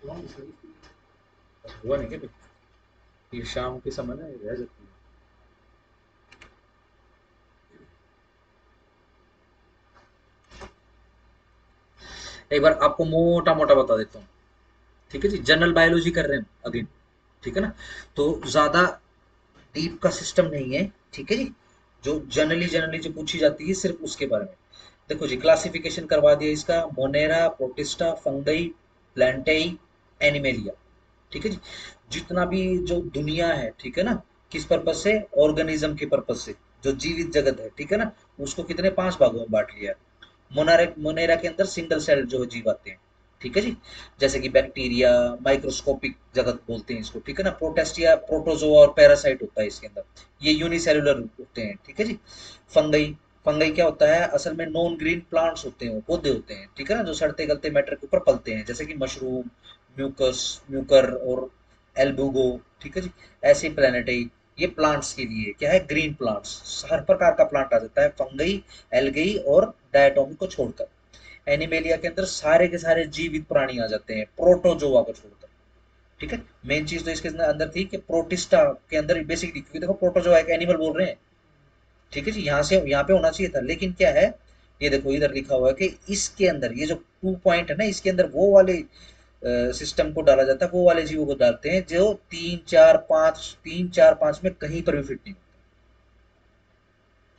हुआ नहीं क्या कुछ? ये शाम के समय ना रह जाती है। एक बार आपको मोटा मोटा बता देता हूँ। ठीक है जी, जनरल बायोलॉजी कर रहे हैं अगेन। ठीक है ना? तो ज्यादा डीप का सिस्टम नहीं है। ठीक है जी, जो जनरली जनरली जो पूछी जाती है सिर्फ उसके बारे में। देखो जी, क्लासिफिकेशन करवा दिया इसका, मोनेरा, प्रोटिस्टा, फंगई, प्लांटेई, एनिमेलिया। ठीक है जी, जितना भी जो दुनिया है, ठीक है ना, किस पर्पज से? ऑर्गेनिज्म के पर्पज से। जो जीवित जगत है, ठीक है ना, उसको कितने? 5 भागों में बांट लिया है। मोनारे मोनेरा के अंदर सिंगल सेल जो है जीव आते हैं। ठीक है जी, जैसे कि बैक्टीरिया, माइक्रोस्कोपिक जगत बोलते हैं इसको। ठीक है ना, प्रोटेस्टिया, प्रोटोजोआ और पैरासाइट होता है इसके अंदर। ये यूनिसेलुलर होते हैं। ठीक है जी। फंगई, फंगई क्या होता है? असल में नॉन ग्रीन प्लांट्स होते हैं, वो पौधे होते हैं। ठीक है ना, जो सड़ते गलते मैटर के ऊपर पलते हैं, जैसे कि मशरूम, म्यूकस, म्यूकर और एल्बुगो। ठीक है जी, ऐसे प्लेनेट है। ये प्लांट्स के लिए क्या है? ग्रीन प्लांट्स, हर प्रकार का प्लांट आ जाता है फंगई, एल्गई और डायटोमी को छोड़कर। एनिमेलिया के अंदर सारे के सारे जीवित प्राणी आ जाते हैं, प्रोटोजोआ को छोड़कर। ठीक है, मेन चीज तो इसके अंदर थी कि प्रोटिस्टा के अंदर बेसिकली, क्योंकि देखो प्रोटोजोआ एक एनिमल बोल रहे हैं। ठीक है जी, यहाँ से यहाँ पे होना चाहिए था, लेकिन क्या है, ये देखो इधर लिखा हुआ है कि इसके अंदर ये जो 2 पॉइंट है ना, इसके अंदर वो वाले सिस्टम को डाला जाता है, वो वाले जीवों को डालते हैं जो 3 4 5 में कहीं पर भी फिट नहीं होते।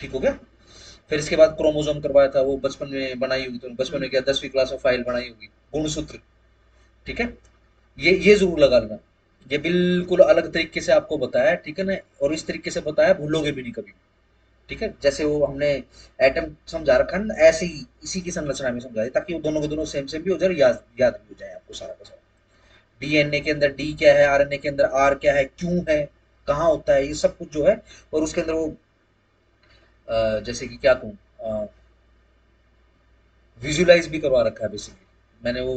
ठीक हो गया? फिर इसके बाद क्रोमोसोम करवाया था, वो बचपन में बनाई होगी, तो बचपन में क्या 10वीं क्लास में फाइल बनाई होगी, गुणसूत्र। ठीक है, ये जरूर लगा लेना। ये बिल्कुल अलग तरीके से आपको बताया है, ठीक है ना, और इस तरीके से बताया भूलोगे भी नहीं कभी। ठीक है, जैसे वो हमने एटम समझा रखा है ना, ऐसे ही इसी की संरचना में समझा है, ताकि वो दोनों के दोनों सेम सेम भी हो जाए और याद याद भी हो जाए आपको सारा का सारा। डीएनए के अंदर डी क्या है, आरएनए के अंदर आर क्या है, क्यों है, कहाँ होता है, ये सब कुछ जो है। और उसके अंदर वो जैसे कि क्या कहूँ, विजुलाइज भी करवा रखा है बेसिकली। मैंने वो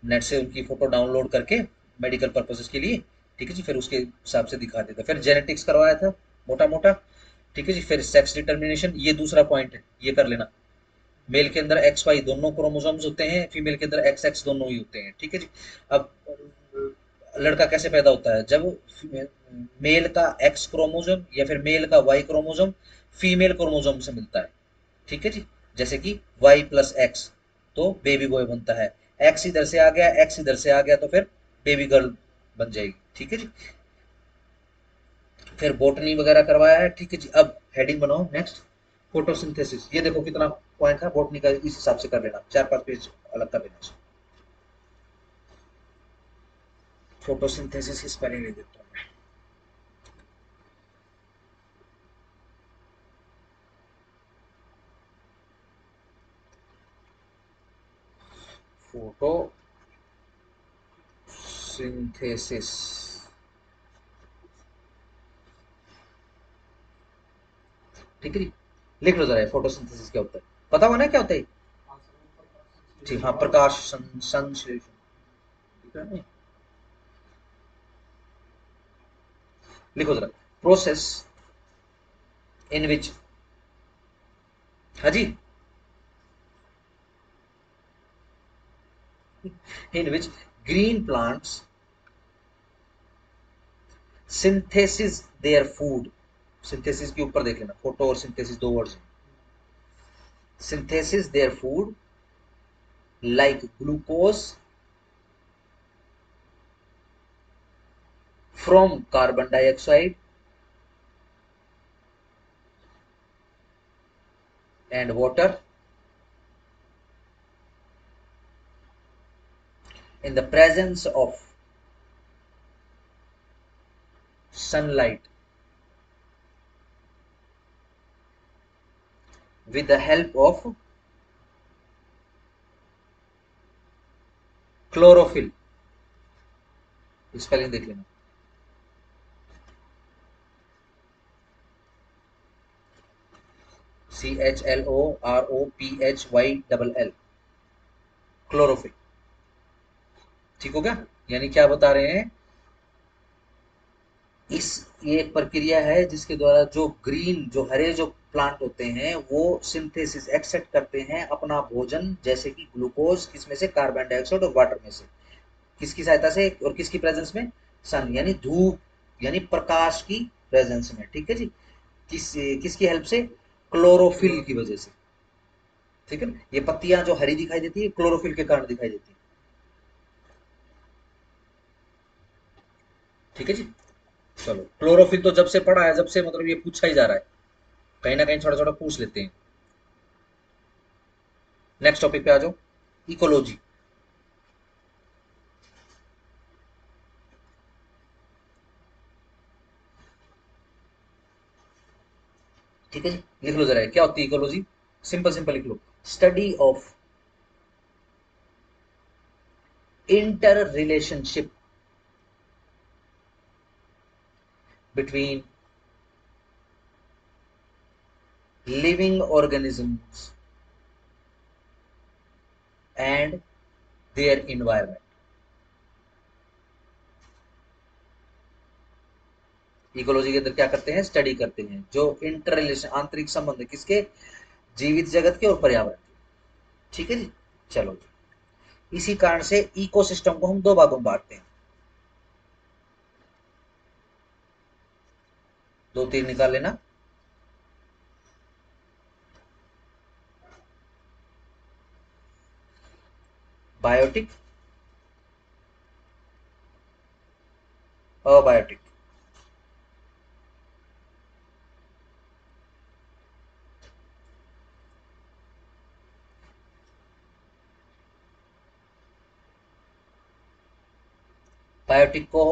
नेट से उनकी फोटो डाउनलोड करके, मेडिकल पर्पसेस के लिए। ठीक है जी, फिर उसके हिसाब से दिखा देता। फिर जेनेटिक्स करवाया था मोटा मोटा। ठीक है जी, फिर सेक्स डिटर्मिनेशन, ये दूसरा पॉइंट है, ये कर लेना। मेल के अंदर एक्स वाई दोनों क्रोमोसोम्स होते हैं, फीमेल के अंदर एक्स एक्स दोनों ही होते हैं। ठीक है जी। अब लड़का कैसे पैदा होता है? जब मेल का एक्स क्रोमोसोम या फिर मेल का वाई क्रोमोसोम फीमेल क्रोमोसोम से मिलता है। ठीक है जी, जैसे कि वाई प्लस एक्स, तो बेबी बॉय बनता है। एक्स इधर से आ गया, एक्स इधर से आ गया, तो फिर बेबी गर्ल बन जाएगी। ठीक है जी। फिर बोटनी वगैरह करवाया है। ठीक है जी, अब हेडिंग बनाओ नेक्स्ट, फोटोसिंथेसिस। ये देखो कितना पॉइंट था बोटनी का, इस हिसाब से कर लेना, 4 5 पेज अलग कर लेना। फोटोसिंथेसिस की स्पेलिंग लिख देता हूँ। Photo synthesis. ठीक है जी, लिख लो जरा फोटोसिंथेसिस क्या होता है, पता होगा ना क्या होता है? ठीक, हाँ, प्रकाश संश्लेषण। ठीक है ना? लिखो जरा, प्रोसेस इन विच, हाँ जी, in which green plants synthesis their food. Synthesis के ऊपर देख लेना, फोटो और सिंथेसिस दो words. Synthesis their food like glucose from carbon dioxide and water in the presence of sunlight with the help of chlorophyll। Spelling देख लेना, CHLOROPHY, chlorophyll. ठीक हो गया? यानी क्या बता रहे हैं, इस ये एक प्रक्रिया है जिसके द्वारा जो ग्रीन, जो हरे जो प्लांट होते हैं, वो सिंथेसिस एक्सेप्ट करते हैं अपना भोजन, जैसे कि ग्लूकोज, किसमें से? कार्बन डाइऑक्साइड और वाटर में से। किसकी सहायता से और किसकी प्रेजेंस में? सन यानी धूप यानी प्रकाश की प्रेजेंस में, ठीक है जी। किसकी हेल्प से? क्लोरोफिल की वजह से, ठीक है ना। ये पत्तियां जो हरी दिखाई देती है क्लोरोफिल के कारण दिखाई देती है, ठीक है जी। चलो क्लोरोफिल तो जब से पढ़ा है, जब से मतलब ये पूछा ही जा रहा है, कहीं ना कहीं थोड़ा थोड़ा पूछ लेते हैं। नेक्स्ट टॉपिक पे आ जाओ, इकोलॉजी। ठीक है जी, लिख लो जरा क्या होती है इकोलॉजी। सिंपल सिंपल लिख लो, study of inter relationship between living organisms and their environment. Ecology के अंदर क्या करते हैं? स्टडी करते हैं जो इंटर रिलेशन आंतरिक संबंध है किसके? जीवित जगत के और पर्यावरण के, ठीक है जी। चलो जी, इसी कारण से इकोसिस्टम को हम दो भागों में बांटते हैं। दो तीर निकाल लेना। Biotic, abiotic. बायोटिक को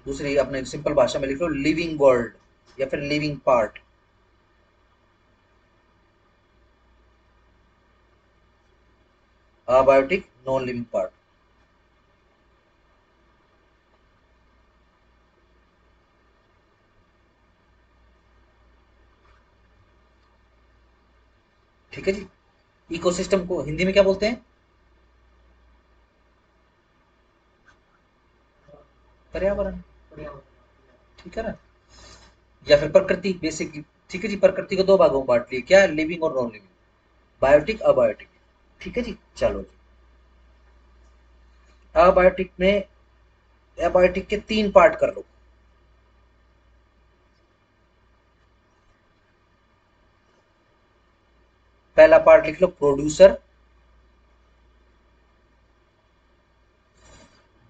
दूसरी अपने सिंपल भाषा में लिख लो, लिविंग वर्ल्ड या फिर living part. Abiotic non living part, ठीक है जी। इकोसिस्टम को हिंदी में क्या बोलते हैं? पर्यावरण, ठीक है ना, या फिर प्रकृति बेसिकली। ठीक है जी, प्रकृति को दो भागों में बांट लिया, क्या? लिविंग और नॉन लिविंग, बायोटिक अबायोटिक, ठीक है जी। चलो जी, अबायोटिक में एबायोटिक के तीन पार्ट कर लो। पहला पार्ट लिख लो प्रोड्यूसर,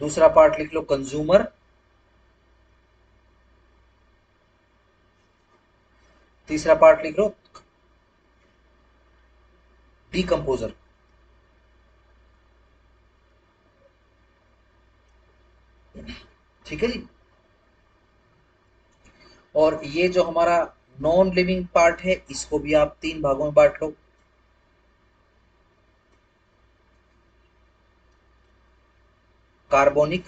दूसरा पार्ट लिख लो कंज्यूमर, तीसरा पार्ट लिख लो डिकम्पोजर, ठीक है जी। और ये जो हमारा नॉन लिविंग पार्ट है इसको भी आप तीन भागों में बांट लो। कार्बोनिक,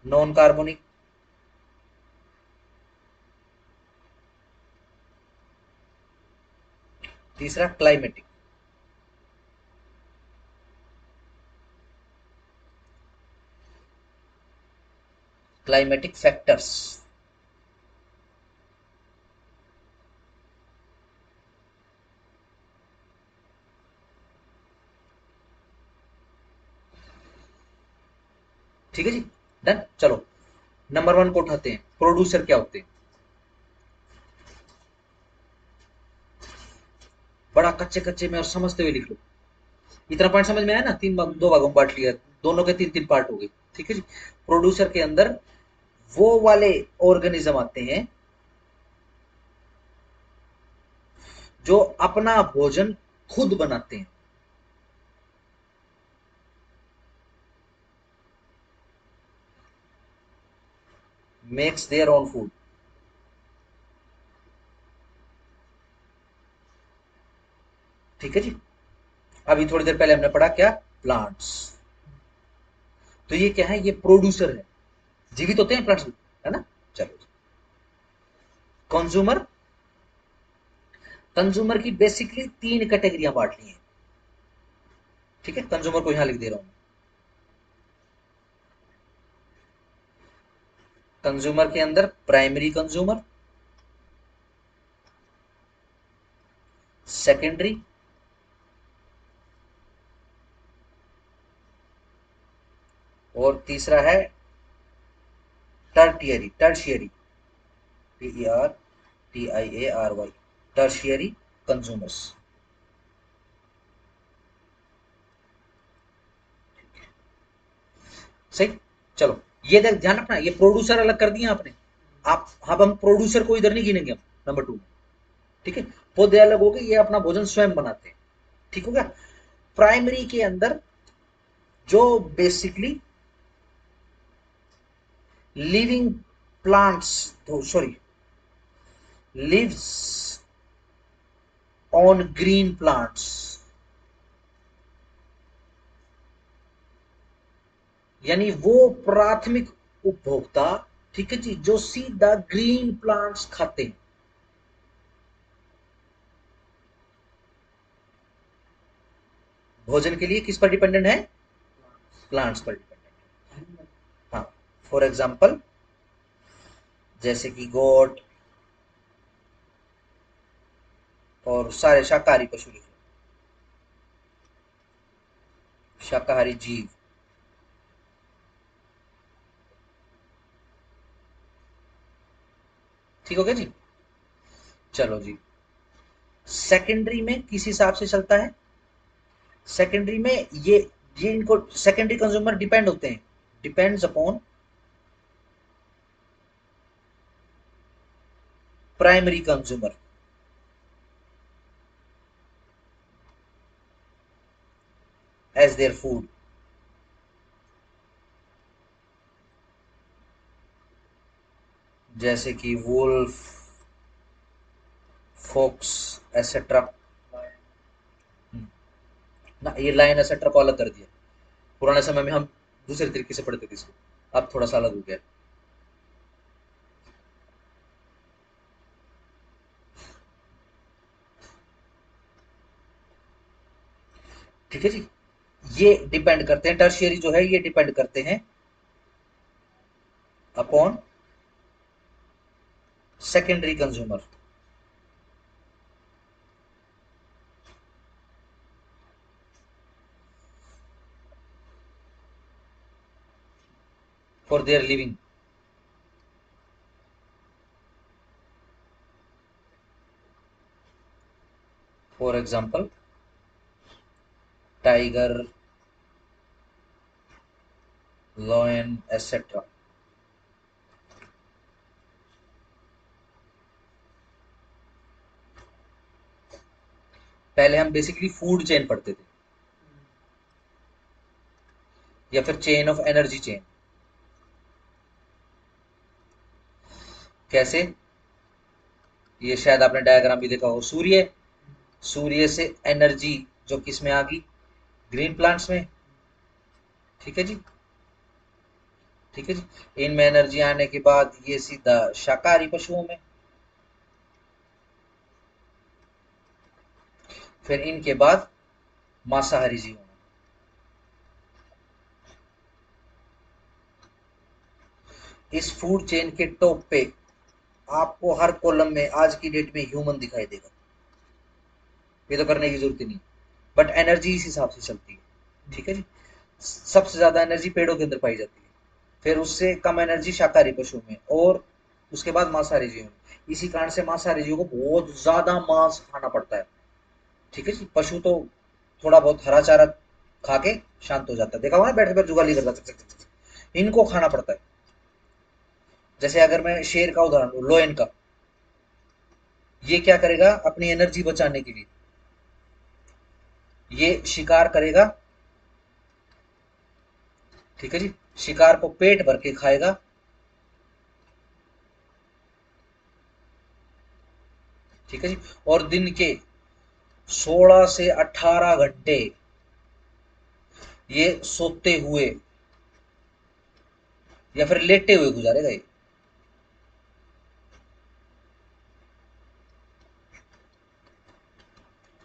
नॉन कार्बोनिक, तीसरा क्लाइमेटिक। क्लाइमेटिक फैक्टर्स, ठीक है जी। डन। चलो नंबर वन को उठाते हैं, प्रोड्यूसर क्या होते हैं? बड़ा कच्चे कच्चे में और समझते हुए लिख लो। इतना पॉइंट समझ में आया ना? दो भागों में बांट लिया, दोनों के तीन तीन पार्ट हो गए, ठीक है जी। प्रोड्यूसर के अंदर वो वाले ऑर्गेनिज्म आते हैं जो अपना भोजन खुद बनाते हैं, मेक्स देयर ओन फूड, ठीक है जी। अभी थोड़ी देर पहले हमने पढ़ा क्या? प्लांट्स। तो ये क्या है? ये प्रोड्यूसर है, जीवित होते हैं प्लांट्स भी, है ना। चलो, कंज्यूमर, कंज्यूमर की बेसिकली तीन कैटेगरियां बांट ली हैं, ठीक है। कंज्यूमर को यहां लिख दे रहा हूं। कंज्यूमर के अंदर प्राइमरी कंज्यूमर, सेकेंडरी तीसरा है tertiary, tertiary, TERTIARY, tertiary consumers. सही। चलो ये ध्यान रखना, ये प्रोड्यूसर अलग कर दिया आपने। आप अब हम प्रोड्यूसर को इधर नहीं गिनेंगे हम नंबर 2 में, ठीक है। पौधे अलग हो गए, ये अपना भोजन स्वयं बनाते हैं, ठीक हो गया। प्राइमरी के अंदर जो basically living plants, sorry, lives on green plants, यानी वो प्राथमिक उपभोक्ता, ठीक है जी, जो सीधा ग्रीन प्लांट्स खाते हैं। भोजन के लिए किस पर डिपेंडेंट है? प्लांट्स पर डिपेंडेंट है। हाँ, फॉर एग्जाम्पल जैसे कि गोट और सारे शाकाहारी पशु लिखे, शाकाहारी जीव। ठीक हो गया जी। चलो जी, सेकेंडरी में किस हिसाब से चलता है? सेकेंडरी में ये इनको सेकेंडरी कंज्यूमर डिपेंड होते हैं, depends upon primary consumer as their food. जैसे कि वुल्फ, फोक्स, एसेट्रा। ना, ये लाइन एसेट्रा को अलग कर दिया। पुराने समय में हम दूसरे तरीके से पढ़ते थे इसको, अब थोड़ा सा अलग हो गया। ठीक है जी। ये डिपेंड करते हैं, टर्शियरी जो है ये डिपेंड करते हैं upon secondary consumer. For their living. For example tiger, lion, etcetera. पहले हम बेसिकली फूड चेन पढ़ते थे, या फिर चेन ऑफ एनर्जी चेन। कैसे? ये शायद आपने डायग्राम भी देखा हो। सूर्य, सूर्य से एनर्जी जो किस में आ गई? ग्रीन प्लांट्स में। ठीक है जी, ठीक है जी। इनमें एनर्जी आने के बाद ये सीधा शाकाहारी पशुओं में, फिर इनके बाद मांसाहारी जीवों में। इस फूड चेन के टॉप पे आपको हर कॉलम में आज की डेट में ह्यूमन दिखाई देगा, ये तो करने की जरूरत ही नहीं। बट एनर्जी इस हिसाब से चलती है, ठीक है जी। सबसे ज्यादा एनर्जी पेड़ों के अंदर पाई जाती है, फिर उससे कम एनर्जी शाकाहारी पशुओं में, और उसके बाद मांसाहारी जीवों में। इसी कारण से मांसाहारी जीवों को बहुत ज्यादा मांस खाना पड़ता है, ठीक है जी। पशु तो थोड़ा बहुत हरा चारा खा के शांत हो जाता है, देखा होगा ना, बैठे बैठे जुगाली करता है। इनको खाना पड़ता है। जैसे अगर मैं शेर का उदाहरण लूं, लोयन का, ये क्या करेगा अपनी एनर्जी बचाने के लिए? ये शिकार करेगा, ठीक है जी। शिकार को पेट भर के खाएगा, ठीक है जी। और दिन के 16 से 18 घंटे ये सोते हुए या फिर लेटे हुए गुजारेगा ये।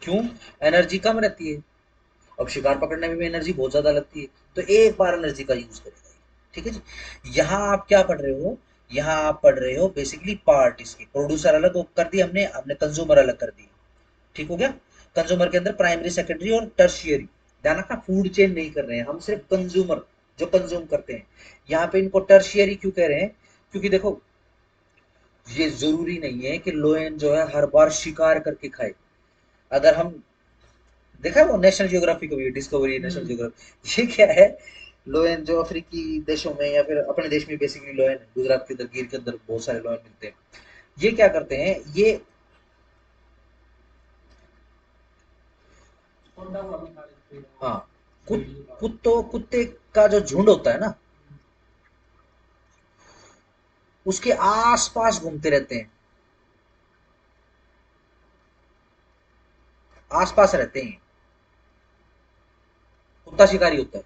क्यों? एनर्जी कम रहती है। अब शिकार पकड़ने में भी एनर्जी बहुत ज्यादा लगती है, तो एक बार एनर्जी का यूज करेगा ये, ठीक है जी। यहाँ आप क्या पढ़ रहे हो? यहाँ आप पढ़ रहे हो बेसिकली पार्ट, इसके प्रोड्यूसर अलग कर दिए हमने, हमने कंज्यूमर अलग कर दिए, ठीक हो गया। कंज्यूमर के अंदर प्राइमरी, सेकेंडरी और टर्शियरी। ध्यान रखना, फूड चेन नहीं कर रहे हैं हम, सिर्फ कंज्यूमर, जो कंज्यूम करते हैं। यहाँ पे इनको टर्शियरी क्यों कह रहे हैं? क्योंकि देखो, ये जरूरी नहीं है कि लोयन जो है हर बार शिकार करके खाए। अगर हम देखा है वो नेशनल जियोग्राफी को भी, डिस्कवरी नेशनल जियोग्राफी, ये क्या है, लोयन जो अफ्रीकी देशों में या फिर अपने देश में बेसिकली लोयन, गुजरात के अंदर गिर के अंदर बहुत सारे लोयन मिलते हैं। ये क्या करते हैं, ये हाँ, कुत्ते का जो झुंड होता है ना, उसके आस पास घूमते रहते हैं, आस पास रहते हैं। कुत्ता शिकारी होता है,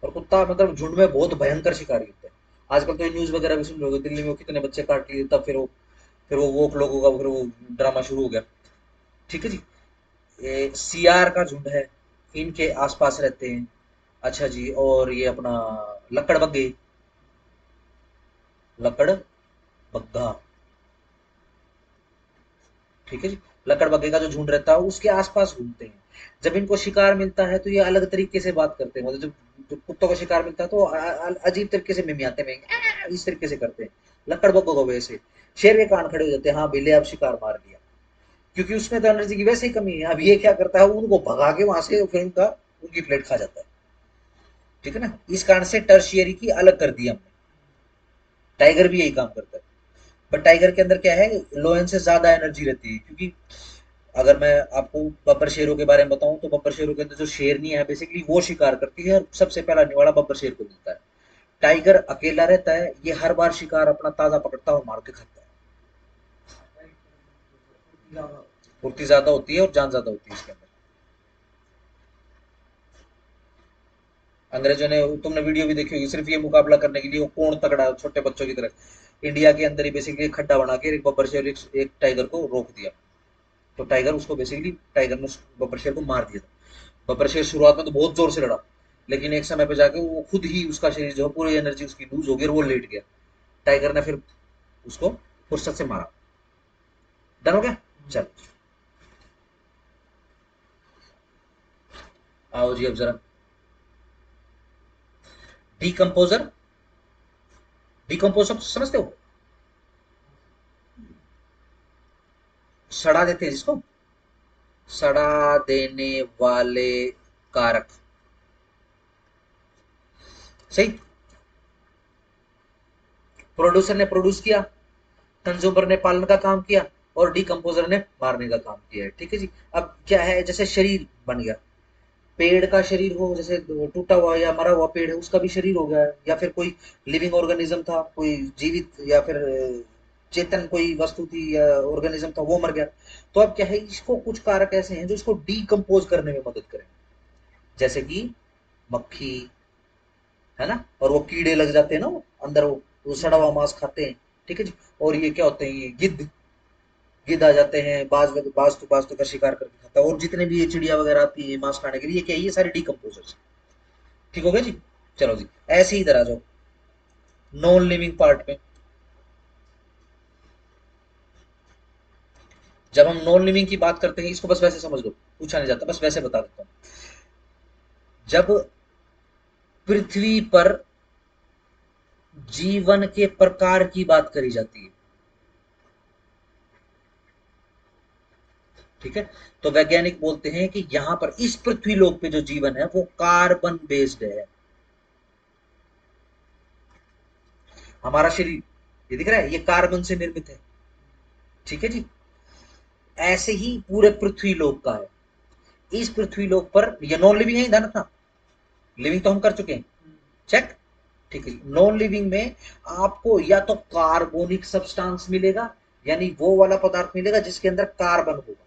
और कुत्ता मतलब झुंड में बहुत भयंकर शिकारी होता है। आजकल तो ये न्यूज वगैरह भी सुन रहे हो, दिल्ली में वो कितने बच्चे काट लिए, तब फिर वो वोक लोगों का फिर वो ड्रामा शुरू हो गया। ठीक है जी। ये सियार का झुंड है, इनके आसपास रहते हैं। अच्छा जी, और ये अपना लकड़बग्गे, लकड़ बग्गा, ठीक है जी, लकड़बग्गे का जो झुंड रहता है उसके आसपास घूमते हैं। जब इनको शिकार मिलता है तो ये अलग तरीके से बात करते हैं, मतलब जब कुत्तों को शिकार मिलता है तो अजीब तरीके से मिमियाते हैं, इस तरीके से करते हैं। लकड़बग्गों को वैसे शेर के कान खड़े हो जाते हैं, हाँ बिल्ले अब शिकार मार दिया, क्योंकि उसमें तो एनर्जी की वैसे ही कमी है। अब ये क्या करता है, उनको भगा के वहां से फिर उनका उनकी प्लेट खा जाता है। ठीक है ना, इस कारण से टर्शियरी की अलग कर दी हमने। टाइगर भी यही काम करता है, बट टाइगर के अंदर क्या है, लोयन से ज्यादा एनर्जी रहती है। क्योंकि अगर मैं आपको बब्बर शेरों के बारे में बताऊं तो बब्बर शेरों के अंदर जो शेरनी है बेसिकली वो शिकार करती है, और सबसे पहला निवाला बब्बर शेर को मिलता है। टाइगर अकेला रहता है, ये हर बार शिकार अपना ताजा पकड़ता है और मार के खाता है। फुर्ती ज्यादा होती है और जान ज्यादा होती है इसके अंदर। अंग्रेजों ने, तुमने वीडियो भी देखी होगी, सिर्फ ये मुकाबला करने के लिए वो कौन तगड़ा छोटे बच्चों की तरह इंडिया के अंदर ही बेसिकली एक खड्डा बना के एक बब्बर शेर एक टाइगर को रोक दिया। तो टाइगर उसको बेसिकली टाइगर ने बब्बर शेर को मार दिया था। बब्बर शेर शुरुआत में तो बहुत जोर से लड़ा, लेकिन एक समय पे जाके वो खुद ही उसका शरीर जो है पूरी एनर्जी उसकी लूज हो गई और वो लेट गया। टाइगर ने फिर उसको फुर्सत से मारा। डन हो गया। चलो आओ जी, अब जरा डिकम्पोजर, डिकम्पोजर समझते हो? सड़ा देते हैं जिसको, सड़ा देने वाले कारक। सही। प्रोड्यूसर ने प्रोड्यूस किया, कंज्यूमर ने पालन का काम किया, और डिकम्पोजर ने मारने का काम किया है। ठीक है जी। अब क्या है, जैसे शरीर बन गया, पेड़ का शरीर हो, जैसे टूटा हुआ या मरा हुआ पेड़ है उसका भी शरीर हो गया है, या फिर कोई लिविंग ऑर्गेनिज्म था, कोई जीवित या फिर चेतन कोई वस्तु थी या ऑर्गेनिज्म था, वो मर गया। तो अब क्या है, इसको कुछ कारक ऐसे हैं जो इसको डीकम्पोज करने में मदद करें, जैसे कि मक्खी, है ना, और वो कीड़े लग जाते हैं ना वो अंदर, वो सड़ा हुआ मांस खाते हैं। ठीक है जी। और ये क्या होते हैं, ये गिद्ध, गिद्ध आ जाते हैं, बाज तो का शिकार करके खाता है, और जितने भी ये चिड़िया वगैरह आती है मांस खाने के लिए, ये क्या है, ये सारे डीकम्पोजर्स। ठीक हो गया जी। चलो जी, ऐसे ही इधर आ जाओ नॉन लिविंग पार्ट में। जब हम नॉन लिविंग की बात करते हैं, इसको बस वैसे समझ लो, पूछा नहीं जाता, बस वैसे बता देता हूँ। जब पृथ्वी पर जीवन के प्रकार की बात करी जाती है, ठीक है, तो वैज्ञानिक बोलते हैं कि यहां पर इस पृथ्वी लोक पे जो जीवन है वो कार्बन बेस्ड है। हमारा शरीर, ये दिख रहा है, ये कार्बन से निर्मित है। ठीक है जी। ऐसे ही पूरे पृथ्वी लोक का है। इस पृथ्वी लोक पर ये नॉन लिविंग है, ध्यान रखना, लिविंग तो हम कर चुके हैं, चेक। ठीक है, नॉन लिविंग में आपको या तो कार्बोनिक सब्सटेंस मिलेगा, यानी वो वाला पदार्थ मिलेगा जिसके अंदर कार्बन होगा,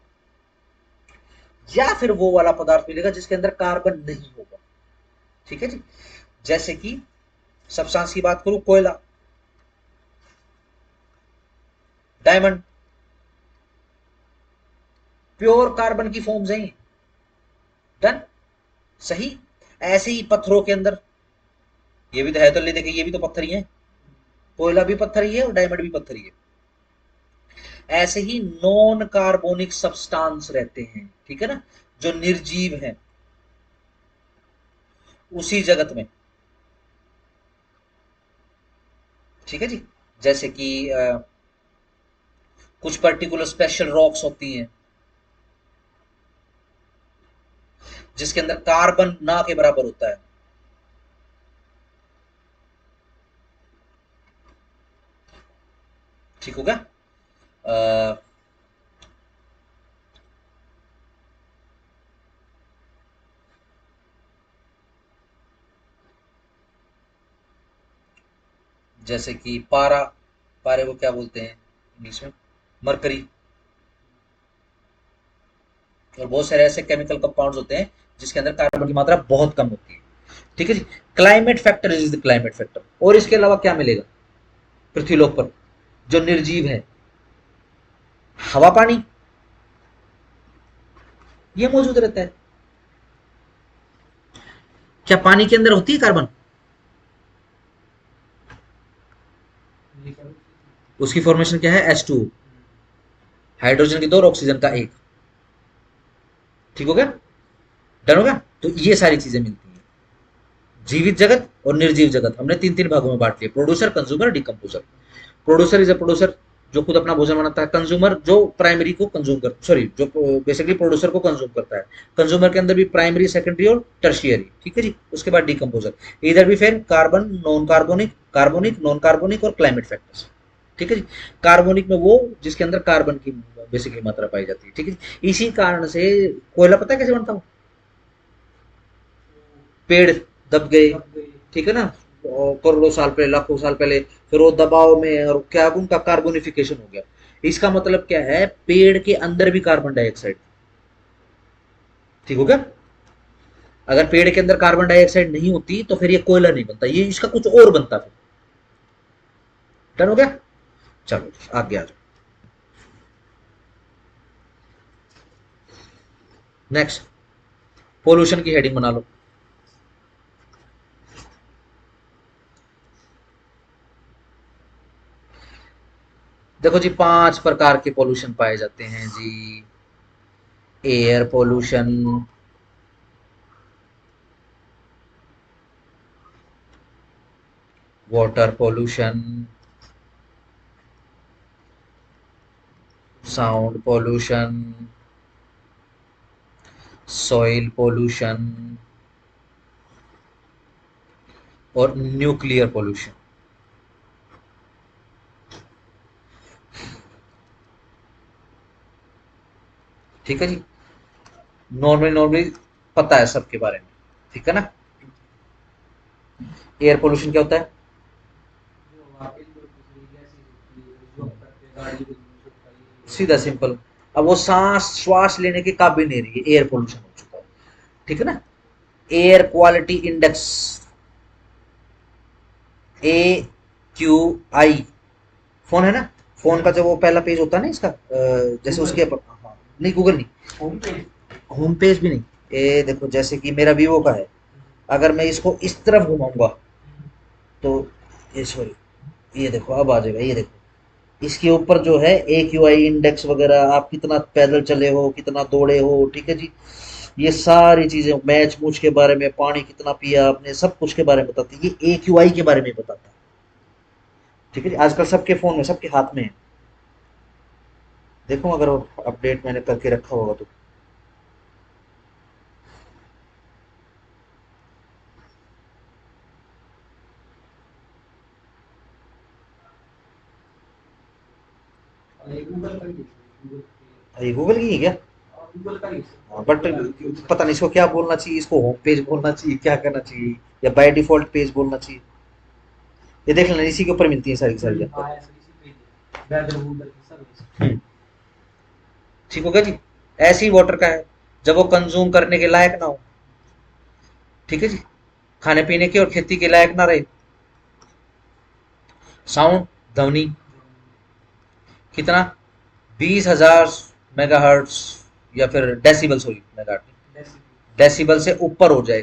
या फिर वो वाला पदार्थ मिलेगा जिसके अंदर कार्बन नहीं होगा। ठीक है जी। जैसे कि सब्सटेंस की बात करूं, कोयला, डायमंड, प्योर कार्बन की फॉर्म्स हैं। डन। सही। ऐसे ही पत्थरों के अंदर, ये भी तो है, तो ले देखे, ये भी तो पत्थर ही है, कोयला भी पत्थर ही है और डायमंड भी पत्थर ही है। ऐसे ही नॉन कार्बोनिक सब्सटेंस रहते हैं, ठीक है ना, जो निर्जीव हैं उसी जगत में। ठीक है जी। जैसे कि कुछ पर्टिकुलर स्पेशल रॉक्स होती हैं जिसके अंदर कार्बन ना के बराबर होता है। ठीक हो गया। अ, जैसे कि पारा, पारे को क्या बोलते हैं इंग्लिश में? मरकरी। और बहुत सारे ऐसे केमिकल कंपाउंड्स होते हैं जिसके अंदर कार्बन की मात्रा बहुत कम होती है। ठीक है जी। Climate factor is the climate factor. और इसके अलावा क्या मिलेगा पृथ्वीलोक पर जो निर्जीव है? हवा, पानी, ये मौजूद रहता है। क्या पानी के अंदर होती है कार्बन? उसकी फॉर्मेशन क्या है? H2O। हाइड्रोजन की दो और ऑक्सीजन का एक। ठीक हो गया। डन हो गया। तो ये सारी चीजें मिलती हैं। जीवित जगत और निर्जीव जगत हमने तीन तीन भागों में बांट लिया, producer, consumer, decomposer. Producer is a producer जो खुद अपना भोजन बनाता है। कंज्यूमर जो प्राइमरी को कंज्यूम कर, सॉरी, जो बेसिकली प्रोड्यूसर को कंज्यूम करता है। कंज्यूमर के अंदर भी प्राइमरी, सेकेंडरी और टर्शियरी। ठीक है जी। उसके बाद डिकम्पोजर। इधर भी फिर carbon, non carbonic, carbonic, non carbonic और क्लाइमेट फैक्टर्स। ठीक है जी। कार्बोनिक में वो जिसके अंदर कार्बन की बेसिकली मात्रा पाई जाती है। ठीक है जी। इसी कारण से कोयला पता है कैसे बनता है? पेड़ दब गए, ठीक है ना, करोड़ों साल पहले, लाखों साल पहले, फिर वो दबाव में और क्या उनका कार्बोनिफिकेशन हो गया। इसका मतलब क्या है? पेड़ के अंदर भी कार्बन डाइऑक्साइड। ठीक हो गया। अगर पेड़ के अंदर कार्बन डाइऑक्साइड नहीं होती तो फिर ये कोयला नहीं बनता, ये इसका कुछ और बनता फिर। डन हो गया। चलो आगे आ जाओ। नेक्स्ट, पोल्यूशन की हेडिंग बना लो। देखो जी, 5 प्रकार के पोल्यूशन पाए जाते हैं जी। Air pollution, water pollution, sound pollution, soil pollution और न्यूक्लियर पोल्यूशन। ठीक है जी। नॉर्मली नॉर्मली पता है सबके बारे में। ठीक है ना। एयर पोल्यूशन क्या होता है? सीधा सिंपल। अब वो सांस श्वास लेने के काबिल नहीं रही है, एयर पोल्यूशन हो चुका है। ठीक है ना। Air quality index, AQI। Phone है ना, फोन का जो वो पहला पेज होता है ना इसका, जैसे उसके हाँ, नहीं गूगल नहीं, होम पेज भी नहीं। ये देखो, जैसे कि मेरा वीवो का है, अगर मैं इसको इस तरफ घुमाऊंगा तो ये, सॉरी, ये देखो अब आ जाएगा। ये देखो इसके ऊपर जो है AQI इंडेक्स वगैरह, आप कितना पैदल चले हो, कितना दौड़े हो। ठीक है जी। ये सारी चीजें, मैच मूच के बारे में, पानी कितना पिया आपने, सब कुछ के बारे में बताती है। ये AQI के बारे में बताता है। ठीक है जी। आजकल सबके फोन में, सबके हाथ में है। देखो अगर अपडेट मैंने करके रखा होगा तो। ये गूगल की है क्या? हाँ, बट पता नहीं इसको क्या बोलना चाहिए, इसको होम पेज बोलना चाहिए, क्या करना चाहिए, या बाय डिफॉल्ट पेज बोलना चाहिए? ये देख लेना, इसी के ऊपर मिलती है सारी सारी जानकारी। ठीक हो गया जी। ऐसे ही वाटर का है, जब वो कंज्यूम करने के लायक ना हो। ठीक है जी। खाने पीने के और खेती के लायक ना रहे। साउंड, ध्वनि, कितना? 20,000 मेगाहर्ट्ज, या फिर डेसिबल, सॉरी मेगाहर्ट्ज, डेसिबल से ऊपर हो जाए।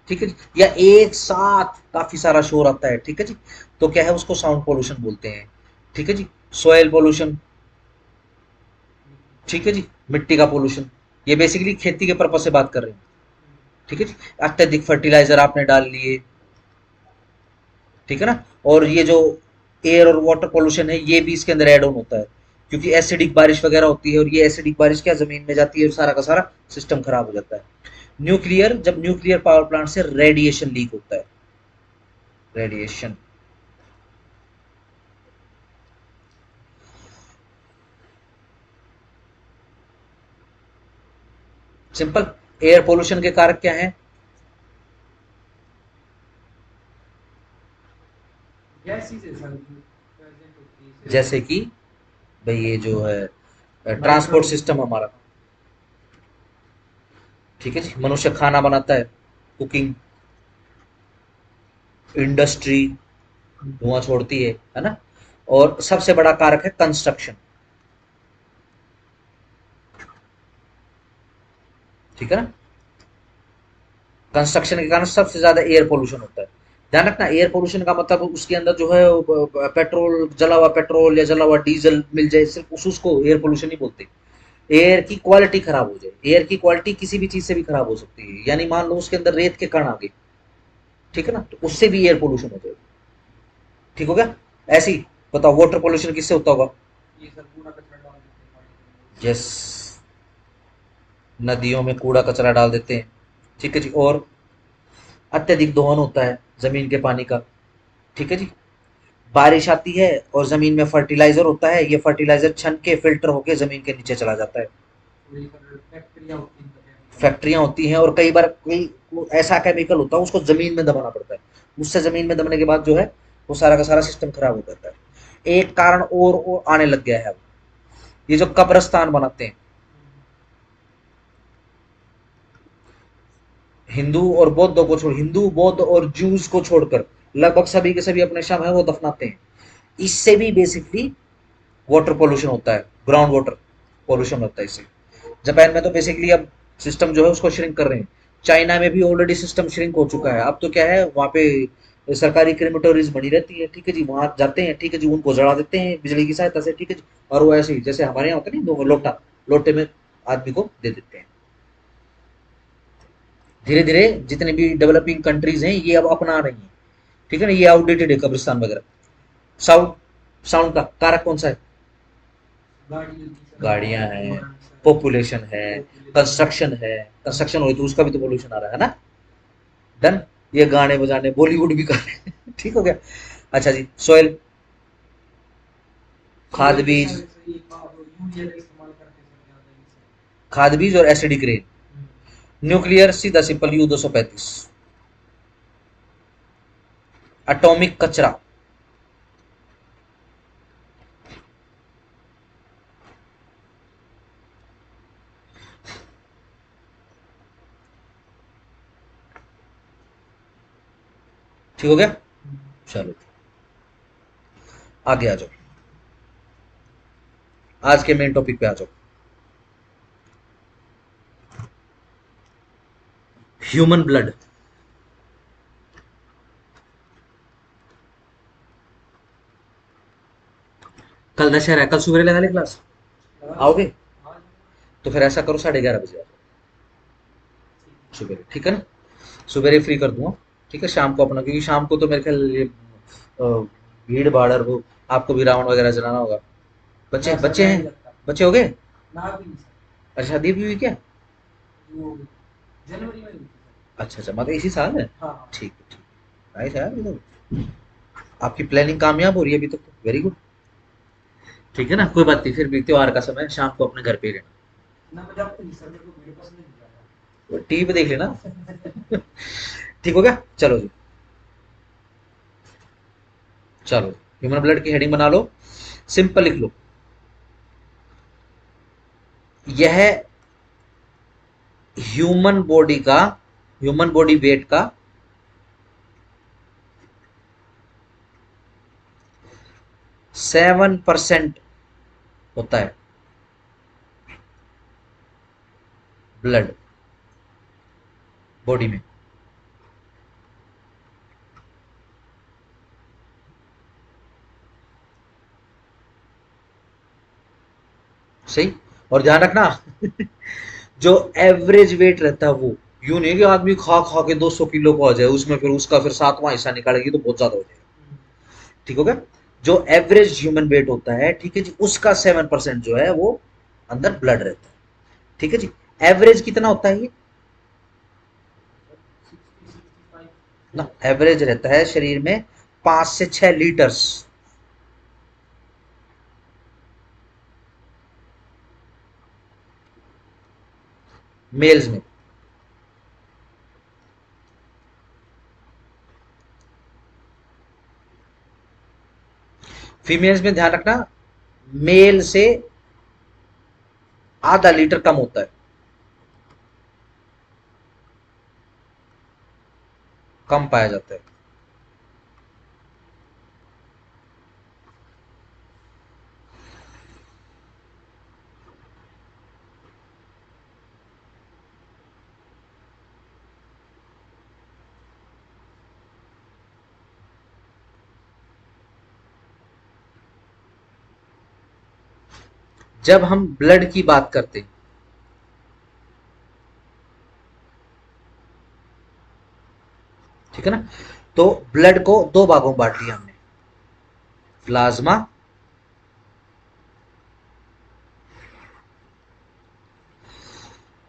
ठीक है जी। या एक साथ काफी सारा शोर आता है। ठीक है जी। तो क्या है, उसको साउंड पोल्यूशन बोलते हैं। ठीक है जी। Soil pollution. ठीक है जी। मिट्टी का पोल्यूशन, ये बेसिकली खेती के पर्पज से बात कर रहे हैं। ठीक है जी। अत्यधिक फर्टिलाइजर आपने डाल लिए। ठीक है ना। और ये जो एयर और वाटर पोल्यूशन है, ये भी इसके अंदर ऐड ऑन होता है, क्योंकि एसिडिक बारिश वगैरह होती है और ये एसिडिक बारिश क्या जमीन में जाती है और सारा का सारा सिस्टम खराब हो जाता है। न्यूक्लियर, जब न्यूक्लियर पावर प्लांट से रेडिएशन लीक होता है, रेडिएशन। सिंपल। एयर पोल्यूशन के कारक क्या हैं? जैसे कि भाई ये जो है ट्रांसपोर्ट सिस्टम हमारा, ठीक है जी, मनुष्य खाना बनाता है, कुकिंग, इंडस्ट्री धुआं छोड़ती है ना। और सबसे बड़ा कारक है कंस्ट्रक्शन, ठीक है ना। कंस्ट्रक्शन के कारण सबसे ज्यादा एयर पोल्यूशन होता है। ध्यान रखना, एयर पोल्यूशन का मतलब उसके अंदर जो है पेट्रोल, जला हुआ पेट्रोल या जला हुआ डीजल मिल जाए, सिर्फ उसको एयर पोल्यूशन नहीं बोलते। एयर की क्वालिटी खराब हो जाए, एयर की क्वालिटी किसी भी चीज से भी खराब हो सकती है, यानी मान लो उसके अंदर रेत के कण आ गए, ठीक है ना, तो उससे भी एयर पोल्यूशन हो जाएगा। ठीक हो गया। ऐसे ही बताओ वाटर पोल्यूशन किससे होता होगा? यस, नदियों में कूड़ा कचरा डाल देते हैं, ठीक है जी। और अत्यधिक दोहन होता है जमीन के पानी का, ठीक है जी। बारिश आती है और जमीन में फर्टिलाइजर होता है, ये फर्टिलाइजर छन के फिल्टर होके जमीन के नीचे चला जाता है। फैक्ट्रियां होती हैं और कई बार कोई ऐसा केमिकल होता है उसको जमीन में दबाना पड़ता है, उससे जमीन में दबने के बाद जो है वो सारा का सारा सिस्टम खराब हो जाता है। एक कारण और आने लग गया है अब, ये जो कब्रस्तान बनाते हैं, हिंदू और बौद्धों को छोड़, हिंदू बौद्ध और जूस को छोड़कर लगभग सभी के सभी अपने शव है वो दफनाते हैं। इससे भी बेसिकली वाटर पोल्यूशन होता है, ग्राउंड वाटर पोल्यूशन होता है इससे। जापान में तो बेसिकली अब सिस्टम जो है उसको श्रिंक कर रहे हैं, चाइना में भी ऑलरेडी सिस्टम श्रिंक हो चुका है। अब तो क्या है, वहाँ पे सरकारी क्रेमेटोरीज बनी रहती है, ठीक है जी, वहां जाते हैं, ठीक है जी, उनको जला देते हैं बिजली की सहायता से, ठीक है जी। और वो ऐसे ही जैसे हमारे यहाँ होता है नहीं, दो लोटा, लोटे में आदमी को दे देते हैं। धीरे धीरे जितने भी डेवलपिंग कंट्रीज हैं ये अब अपना रही हैं, ठीक है ना। ये आउटडेटेड है कब्रिस्तान वगैरह। साउंड, साउंड का कारक कौन सा है? गाड़ियां हैं, पॉपुलेशन है, कंस्ट्रक्शन है। कंस्ट्रक्शन हो तो उसका भी तो पोल्यूशन आ रहा है ना। डन। ये गाने बजाने बॉलीवुड भी कर रहे हैं ठीक हो गया। अच्छा जी, सोयल, खाद बीज, खाद बीज और एसिडिक रेन। न्यूक्लियर सीधा सिंपल U-235। एटॉमिक कचरा, ठीक हो गया। चलो आगे आ जाओ, आज के मेन टॉपिक पे आ जाओ। Human blood. कल दशहरा है, कल सवेरे लगा ले क्लास, आओगे? तो फिर ऐसा करो 11:30 बजे आओ सवेरे, ठीक है ना। सवेरे फ्री कर दूंगा, ठीक है। शाम को अपना, क्योंकि शाम को तो मेरे ख्याल ये भीड़ भाड़ और वो आपको भी रावण वगैरह जलाना होगा। बच्चे बच्चे हैं, बच्चे हो गए? अच्छा शादी भी हुई क्या? अच्छा अच्छा, मतलब इसी साल है। ठीक है ठीक, नाइस यार, ये तो आपकी प्लानिंग कामयाब हो रही है अभी तक तो, वेरी गुड। ठीक है ना, कोई बात नहीं, फिर भी त्योहार का समय, शाम को अपने घर पे ही रहना, टीवी पे देख लेना ठीक हो गया। चलो जी, चलो ह्यूमन ब्लड की हेडिंग बना लो, सिंपल लिख लो, यह ह्यूमन बॉडी का, ह्यूमन बॉडी वेट का 7% होता है ब्लड बॉडी में। सही। और ध्यान रखना जो एवरेज वेट रहता है वो, यूं नहीं कि आदमी खा खा के 200 किलो को आ जाए, उसमें फिर उसका फिर 7वां हिस्सा निकालेगी तो बहुत ज्यादा हो जाएगा, ठीक हो गया। जो एवरेज ह्यूमन वेट होता है, ठीक है जी, उसका 7% जो है वो अंदर ब्लड रहता है, ठीक है जी। एवरेज कितना होता है ये ना, एवरेज रहता है शरीर में 5 से 6 लीटर्स मेल्स में। फीमेल्स में ध्यान रखना, मेल से ½ लीटर कम होता है, कम पाया जाता है। जब हम ब्लड की बात करते हैं, ठीक है ना, तो ब्लड को दो भागों में बांट लिया हमने, प्लाज्मा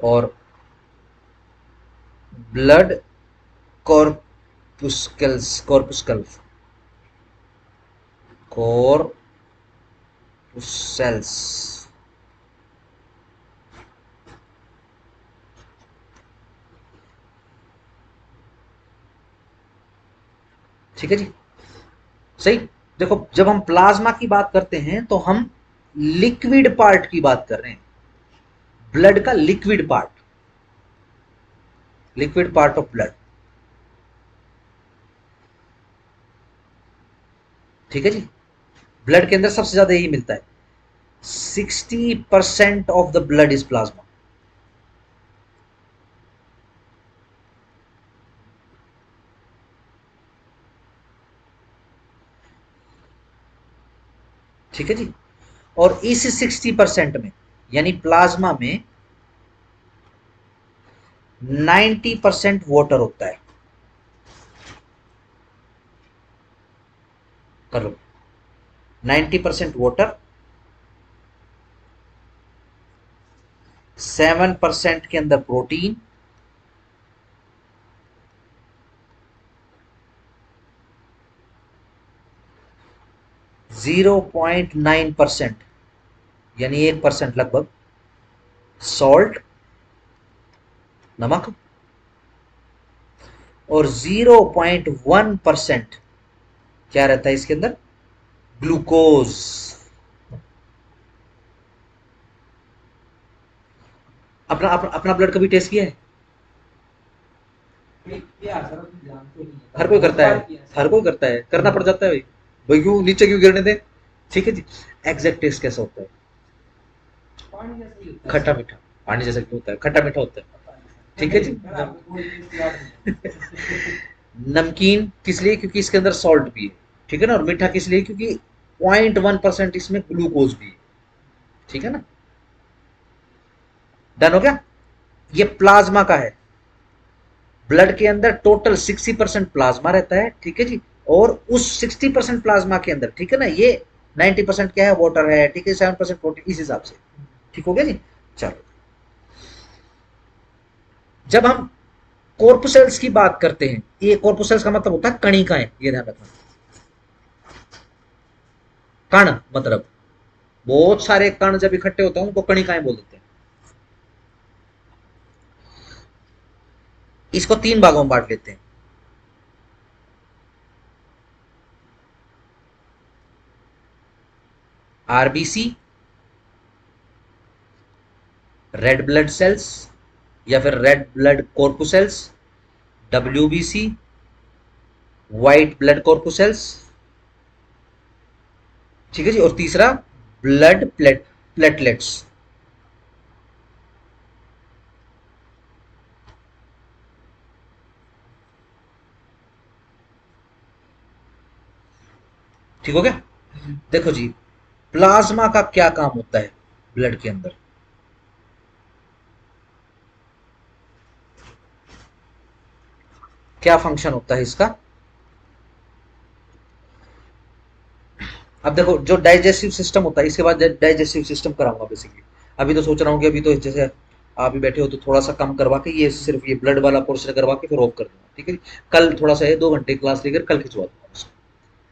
और ब्लड कॉर्पुस्कल्स, कॉर्पुसेल्स, ठीक है जी, सही। देखो, जब हम प्लाज्मा की बात करते हैं तो हम लिक्विड पार्ट की बात कर रहे हैं, ब्लड का लिक्विड पार्ट ऑफ ब्लड, ठीक है जी। ब्लड के अंदर सबसे ज्यादा यही मिलता है, 60% of the blood is plasma, ठीक है जी। और इस 60% में, यानी प्लाज्मा में 90% वाटर होता है, कर लो, 90% वाटर, 7% के अंदर प्रोटीन, 0.9% यानी 1% लगभग सॉल्ट, नमक, और 0.1% क्या रहता है इसके अंदर, ग्लूकोज। अपना ब्लड कभी टेस्ट किया है? हर कोई करता है, हर कोई करता है, करना पड़ जाता है भाई, भाई क्यों नीचे क्यों गिरने दे, ठीक है जी। एग्जैक्ट टेस्ट कैसा होता है? खट्टा मीठा, पानी जैसा क्यों होता है, खट्टा मीठा होता है, ठीक है जी। नमकीन किस लिए, क्योंकि इसके अंदर सॉल्ट भी है, ठीक है ना, और मीठा किस लिए, क्योंकि 0.1% इसमें ग्लूकोज भी है, ठीक है ना। डन हो गया, ये प्लाज्मा का है। ब्लड के अंदर टोटल 60% प्लाज्मा रहता है, ठीक है जी। और उस 60% प्लाज्मा के अंदर, ठीक है ना, ये 90% क्या है, वाटर है, ठीक है, 7% प्रोटीन, इस हिसाब से, ठीक हो गया जी। चलो, जब हम कॉर्पुसेल्स की बात करते हैं, ये कॉर्पुसेल्स का मतलब होता है कणिकाएं, ये ध्यान रखना, कण मतलब बहुत सारे कण जब इकट्ठे होते हैं उनको कणिकाएं बोल देते हैं। इसको 3 भागों में बांट लेते हैं, आरबीसी, रेड ब्लड सेल्स या फिर red blood corpuscles, WBC, white blood corpuscles, ठीक है जी, और तीसरा ब्लड प्लेटलेट्स, ठीक हो गया। देखो जी, प्लाज्मा का क्या काम होता है ब्लड के अंदर, क्या फंक्शन होता है इसका? अब देखो जो डाइजेस्टिव सिस्टम होता है, इसके बाद डाइजेस्टिव सिस्टम कराऊंगा बेसिकली। अभी तो सोच रहा हूँ कि अभी तो जैसे आप भी बैठे हो तो थोड़ा सा कम करवा के ये सिर्फ ये ब्लड वाला पोर्शन करवा के फिर ऑफ कर दूंगा, ठीक है जी। कल थोड़ा सा है 2 घंटे क्लास लेकर कल खिंचवा दूंगा उसको,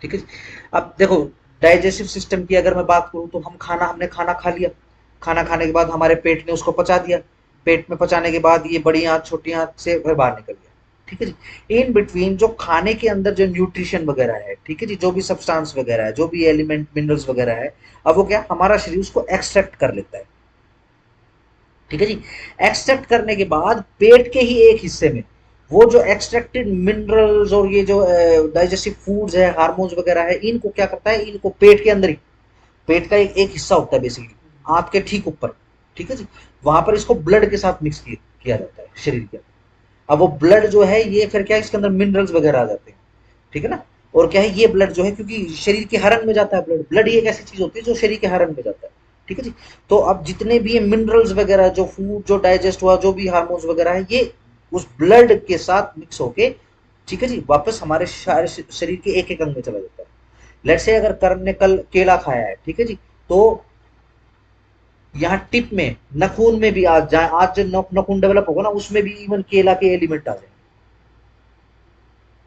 ठीक है जी। अब देखो डाइजेस्टिव सिस्टम की अगर मैं बात करूँ तो हमने खाना खा लिया, खाना खाने के बाद हमारे पेट ने उसको पचा दिया, पेट में पचाने के बाद ये बड़ी आंत छोटी आंत से फिर बाहर निकल गया, ठीक है जी। इन बिटवीन जो खाने के अंदर जो न्यूट्रिशन वगैरह है, ठीक है जी, जो भी सब्सटेंस वगैरह है, जो भी एलिमेंट मिनरल्स वगैरह है, अब वो क्या हमारा शरीर उसको एक्सट्रैक्ट कर लेता है, ठीक है जी। एक्सट्रैक्ट करने के बाद पेट के ही एक हिस्से में वो जो एक्सट्रैक्टेड मिनरल्स और ये जो डाइजेस्टिव फूड्स है, हार्मोन्स वगैरह है, इनको क्या करता है, इनको पेट के अंदर ही, पेट का एक हिस्सा होता है बेसिकली आंत के ठीक ऊपर, ठीक है जी, वहां पर इसको ब्लड के साथ मिक्स किया जाता है शरीर के अंदर। अब वो ब्लड जो है ये फिर क्या है, इसके अंदर मिनरल्स वगैरह आ जाते हैं, ठीक है ना। और क्या है ये ब्लड जो है, क्योंकि शरीर के हर अंग में जाता है ब्लड, ब्लड ही एक ऐसी चीज होती है जो शरीर के हर अंग में जाता है, ठीक है जी। तो अब जितने भी ये मिनरल्स वगैरह जो फूड जो डाइजेस्ट हुआ, जो भी हार्मोन्स वगैरह है, ये उस ब्लड के साथ मिक्स होके, ठीक है जी, वापस हमारे शरीर के एक एक अंग में चला जाता है। लेट्स से अगर करण ने कल केला खाया है, ठीक है जी, तो यहाँ टिप में नखून में भी आज जाए, आज जो नखून डेवलप होगा ना उसमें भी इवन केला के एलिमेंट आ जाए,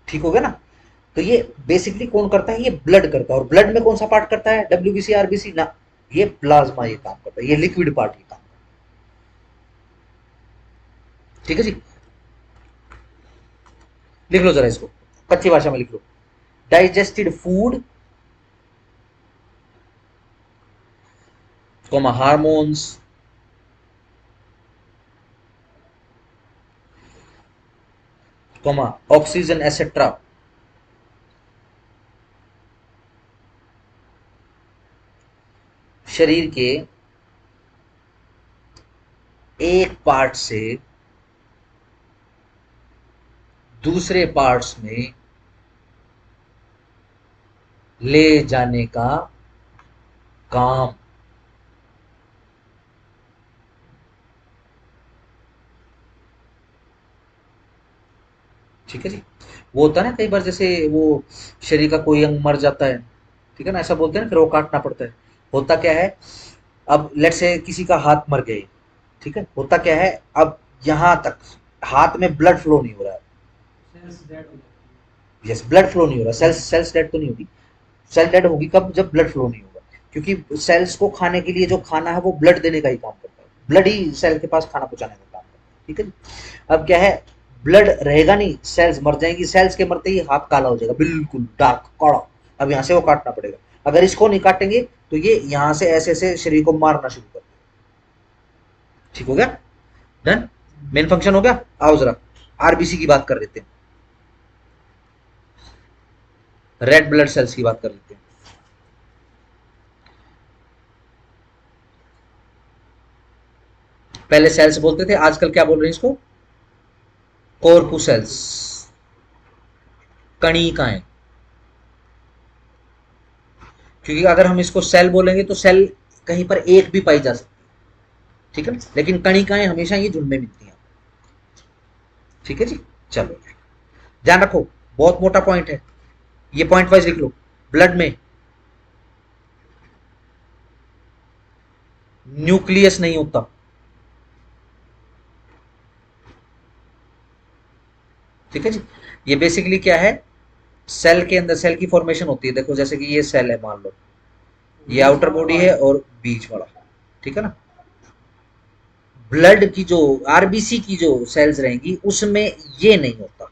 ठीक हो गया ना। तो ये बेसिकली कौन करता है, ये ब्लड करता है। और ब्लड में कौन सा पार्ट करता है, डब्ल्यूबीसी आरबीसी ना, ये प्लाज्मा ये काम करता है, ये लिक्विड पार्ट ये काम करता है, ठीक है जी। लिख लो जरा इसको, कच्ची भाषा में लिख लो। Digested food comma hormones comma oxygen etcetera शरीर के एक पार्ट से दूसरे पार्ट्स में ले जाने का काम, ठीक है जी। वो होता है ना कई बार जैसे वो शरीर का कोई अंग मर जाता है, ठीक है ना, ऐसा बोलते हैं ना, फिर वो काटना पड़ता है। होता क्या है, अब लेट से किसी का हाथ मर गए, ठीक है, होता क्या है, अब यहां तक हाथ में ब्लड फ्लो नहीं हो रहा है, यस ब्लड फ्लो नहीं हो रहा, सेल्स सेल्स डेड तो नहीं होगी, सेल डेड होगी कब, जब ब्लड फ्लो नहीं होगा, क्योंकि सेल्स को खाने के लिए जो खाना है वो ब्लड देने का ही काम करता है, ब्लड ही सेल के पास खाना पहुंचाने का काम करता है, ठीक है जी। अब क्या है, ब्लड रहेगा नहीं, सेल्स मर जाएंगी, सेल्स के मरते ही हाथ काला हो जाएगा, बिल्कुल डार्क कड़ा। अब यहाँ से वो काटना पड़ेगा, अगर इसको नहीं काटेंगे तो ये यहाँ से ऐसे ऐसे शरीर को मारना शुरू कर देगा, ठीक हो गया, डन। मेन फंक्शन हो गया। आओ जरा आरबीसी की बात कर लेते हैं, रेड ब्लड सेल्स की बात कर लेते हैं। पहले सेल्स बोलते थे, आजकल क्या बोल रहे हैं इसको, कोर्पुसेल्स, कणिकाएं। क्योंकि अगर हम इसको सेल बोलेंगे तो सेल कहीं पर एक भी पाई जा सकती है, ठीक है ना, लेकिन कणिकाएं हमेशा ये झुंड में मिलती हैं, ठीक है जी। चलो ध्यान रखो, बहुत मोटा पॉइंट है, ये पॉइंट वाइज लिख लो। ब्लड में न्यूक्लियस नहीं होता, ठीक है जी। ये बेसिकली क्या है, सेल के अंदर सेल की फॉर्मेशन होती है, देखो जैसे कि ये सेल है मान लो, ये आउटर बॉडी है और बीच वाला, ठीक है ना। ब्लड की जो आरबीसी की जो सेल्स रहेंगी उसमें ये नहीं होता,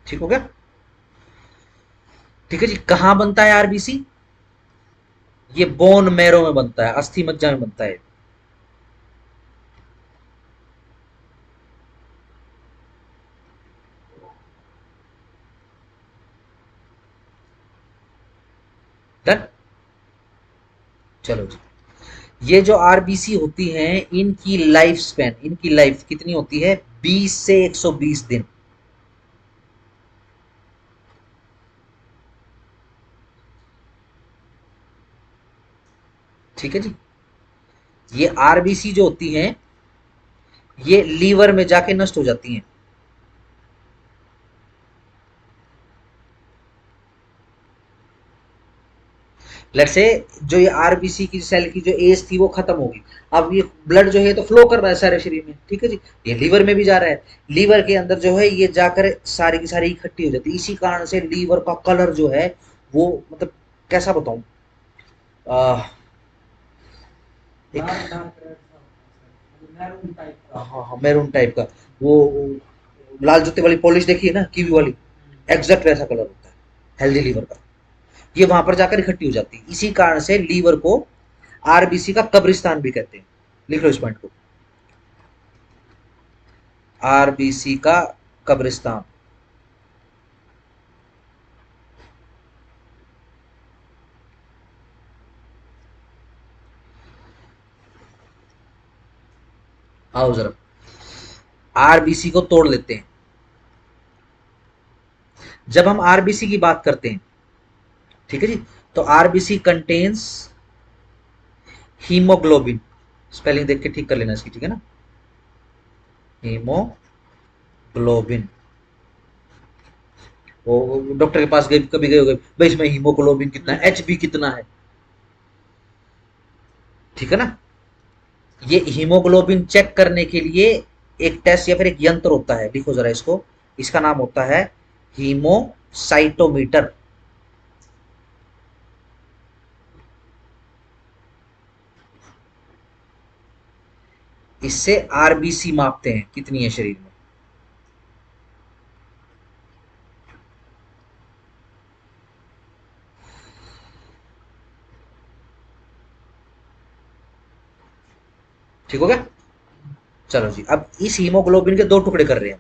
ठीक हो गया, ठीक है जी। कहां बनता है आरबीसी, ये बोन मैरो में बनता है, अस्थि मज्जा में बनता है, डन। चलो जी, ये जो आरबीसी होती हैं इनकी लाइफ स्पैन, इनकी लाइफ कितनी होती है, 20 से 120 दिन, ठीक है जी। ये आरबीसी जो होती हैं ये लीवर में जाके नष्ट हो जाती हैं, लेट से जो ये आरबीसी की सेल की जो एज थी वो खत्म होगी, अब ये ब्लड जो है तो फ्लो कर रहा है सारे शरीर में, ठीक है जी, ये लीवर में भी जा रहा है, लीवर के अंदर जो है ये जाकर सारी की सारी इकट्ठी हो जाती है, इसी कारण से लीवर का कलर जो है वो मतलब कैसा बताऊं, एक हाँ हाँ मैरून टाइप का, वो लाल जूते वाली पॉलिश देखी है ना कीवी वाली, एग्जैक्ट वैसा कलर होता है हेल्दी लीवर का, ये वहां पर जाकर इकट्ठी हो जाती है, इसी कारण से लीवर को आरबीसी का कब्रिस्तान भी कहते हैं, लिख लो इस पॉइंट को, आरबीसी का कब्रिस्तान। आओ जरा आरबीसी को तोड़ लेते हैं, जब हम आरबीसी की बात करते हैं, ठीक है जी, तो आरबीसी कंटेन्स हीमोग्लोबिन, स्पेलिंग देख के ठीक कर लेना इसकी, ठीक है ना, हीमोग्लोबिन, वो डॉक्टर के पास गए कभी गए हो गए भाई इसमें हीमोग्लोबिन कितना है, एचबी कितना है, ठीक है ना, ये हीमोग्लोबिन चेक करने के लिए एक टेस्ट या फिर एक यंत्र होता है, लिखो जरा इसको, इसका नाम होता है हीमोसाइटोमीटर, इससे आरबीसी मापते हैं कितनी है शरीर में, ठीक हो गया। चलो जी अब इस हीमोग्लोबिन के दो टुकड़े कर रहे हैं,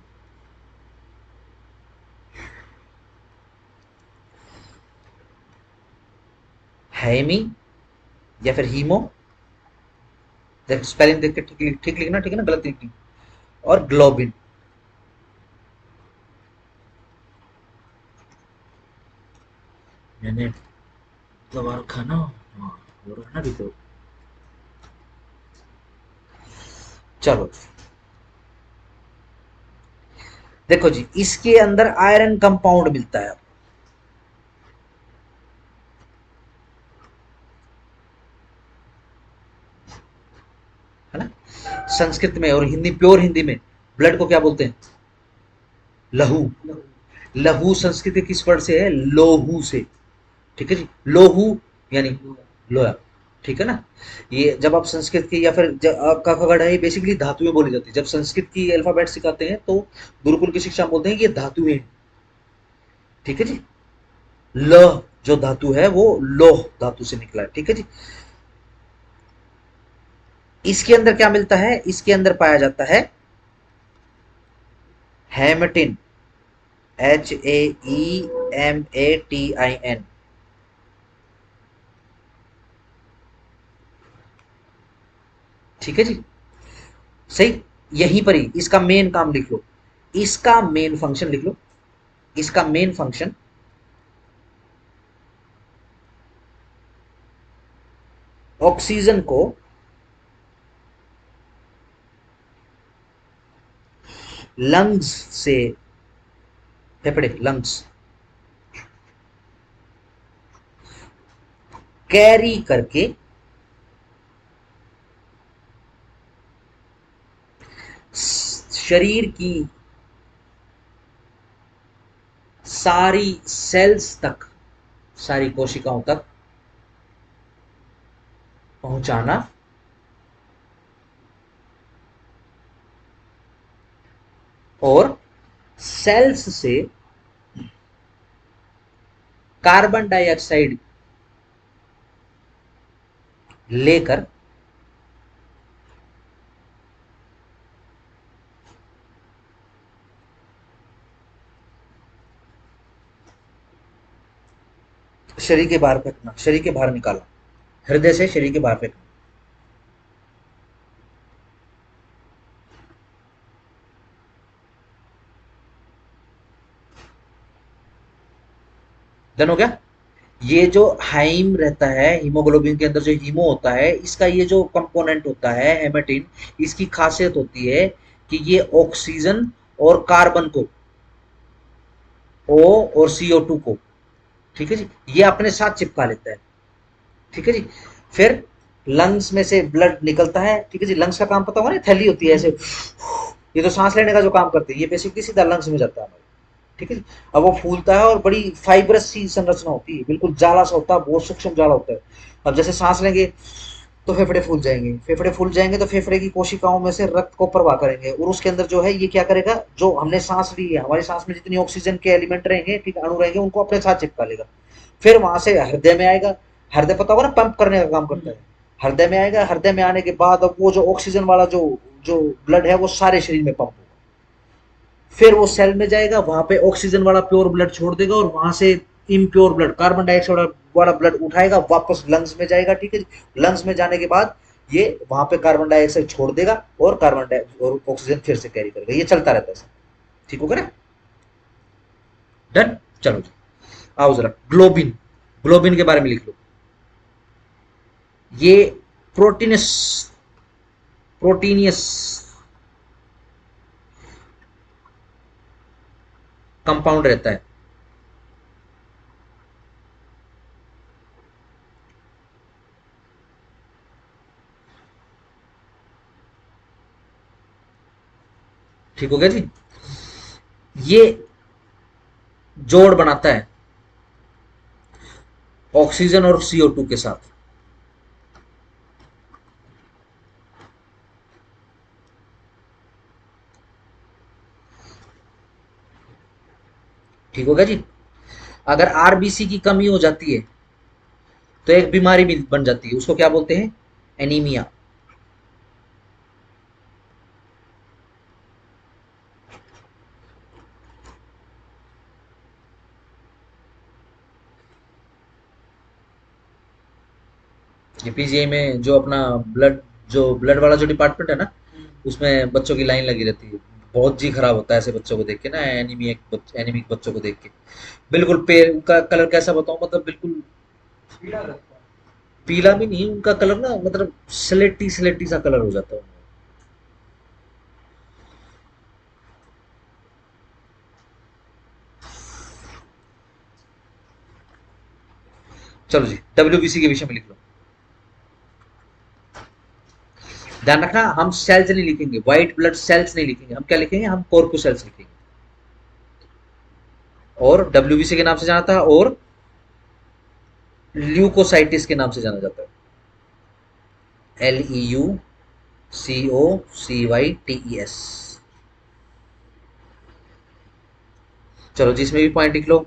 हैमी या फिर हीमो, देख स्पेलिंग देख के ठीक ठीक लिखना, ठीक है ना, गलत लिखनी, और ग्लोबिन, मैंने दवा रखा ना, हाँ वो रखना भी तो, चलो देखो जी इसके अंदर आयरन कंपाउंड मिलता है, है ना, संस्कृत में और हिंदी प्योर हिंदी में ब्लड को क्या बोलते हैं, लहू, लहू संस्कृत के किस वर्ड से है, लोहू से, ठीक है जी, लोहू यानी लोहा, ठीक है ना, ये जब आप संस्कृत की या फिर का खगड़ है ये बेसिकली धातुएं बोली जाती है, जब संस्कृत की अल्फाबेट सिखाते हैं तो गुरुकुल की शिक्षा में बोलते हैं कि ये धातुएं हैं, ठीक है जी, ल जो धातु है वो लोह धातु से निकला है, ठीक है जी, इसके अंदर क्या मिलता है, इसके अंदर पाया जाता है हेमेटिन, HAEMATIN, ठीक है जी, सही, यहीं पर ही इसका मेन काम लिख लो, इसका मेन फंक्शन लिख लो, इसका मेन फंक्शन ऑक्सीजन को लंग्स से, फेफड़े लंग्स कैरी करके शरीर की सारी सेल्स तक, सारी कोशिकाओं तक पहुंचाना, और सेल्स से कार्बन डाइऑक्साइड लेकर शरीर के बाहर फेंकना, शरीर के बाहर निकालना, हृदय से शरीर के बाहर फेंकना, डन हो गया। ये जो हाइम रहता है हीमोग्लोबिन के अंदर, जो हीमो होता है इसका ये जो कंपोनेंट होता है हेमेटिन, इसकी खासियत होती है कि ये ऑक्सीजन और कार्बन को, O और CO2 को, ठीक है जी, ये अपने साथ चिपका लेता है, ठीक है जी। फिर लंग्स में से ब्लड निकलता है, ठीक है जी। लंग्स का काम पता होगा ना, थैली होती है ऐसे, ये तो सांस लेने का जो काम करती है, ये बेसिकली सीधा लंग्स में जाता है हमारे, ठीक है जी। अब वो फूलता है और बड़ी फाइब्रस सी संरचना होती है, बिल्कुल जाला सा होता है, बहुत सूक्ष्म जाला होता है। अब जैसे सांस लेंगे तो फेफड़े फूल जाएंगे, फेफड़े फूल जाएंगे तो फेफड़े की कोशिकाओं में से रक्त को प्रवाह करेंगे, और उसके अंदर जो है ये क्या करेगा, जो हमने सांस ली है, हमारी सांस में जितनी ऑक्सीजन के एलिमेंट रहेंगे, ठीक है, अणु रहेंगे, उनको अपने साथ चिपका लेगा। फिर वहां से हृदय में आएगा। हृदय पता होगा ना, पंप करने का काम करता है। हृदय में आएगा, हृदय में आने के बाद अब वो जो ऑक्सीजन वाला जो जो ब्लड है वो सारे शरीर में पंप होगा। फिर वो सेल में जाएगा, वहां पे ऑक्सीजन वाला प्योर ब्लड छोड़ देगा, और वहां से इम्प्योर ब्लड, कार्बन डाइऑक्साइड वाला ब्लड उठाएगा, वापस लंग्स में जाएगा, ठीक है। लंग्स में जाने के बाद ये वहां पे कार्बन डाइऑक्साइड छोड़ देगा, और कार्बन डाइऑक्साइड और ऑक्सीजन फिर से कैरी करेगा, ये चलता रहता है। ठीक हो गया ना? डन। चलो जी, आओ जरा ग्लोबिन, ग्लोबिन के बारे में लिख लो। ये प्रोटीनस, प्रोटीनियस कंपाउंड रहता है। ठीक हो गया जी। ये जोड़ बनाता है ऑक्सीजन और CO2 के साथ। ठीक हो गया जी। अगर आरबीसी की कमी हो जाती है तो एक बीमारी भी बन जाती है, उसको क्या बोलते हैं? एनीमिया। ये पीजीआई में जो अपना ब्लड, जो ब्लड वाला जो डिपार्टमेंट है ना, उसमें बच्चों की लाइन लगी रहती है। बहुत जी खराब होता है ऐसे बच्चों को देख के ना, एनीमिक बच्चों को देख के। बिल्कुल पैर, उनका कलर कैसा बताऊं, मतलब बिल्कुल पीला भी नहीं, उनका कलर ना मतलब स्लेटी स्लेटी सा कलर हो जाता है। चलो जी, डब्ल्यूबीसी के विषय में लिख लो। ध्यान रखना, हम सेल्स नहीं लिखेंगे, व्हाइट ब्लड सेल्स नहीं लिखेंगे, हम क्या लिखेंगे, हम कॉर्पुसेल्स लिखेंगे। और डब्ल्यूबीसी के नाम से जाना था, और ल्यूकोसाइटिस के नाम से जाना जाता है, LEUCOCYTES। चलो जिसमें भी पॉइंट लिख लो।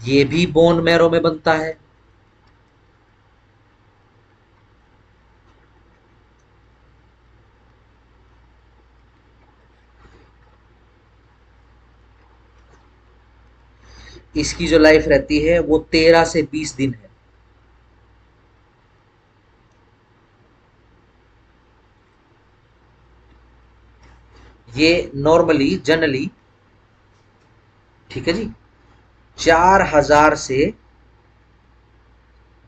ये भी बोन मैरो में बनता है। इसकी जो लाइफ रहती है वो 13 से 20 दिन है। ये नॉर्मली जनरली, ठीक है जी, 4,000 से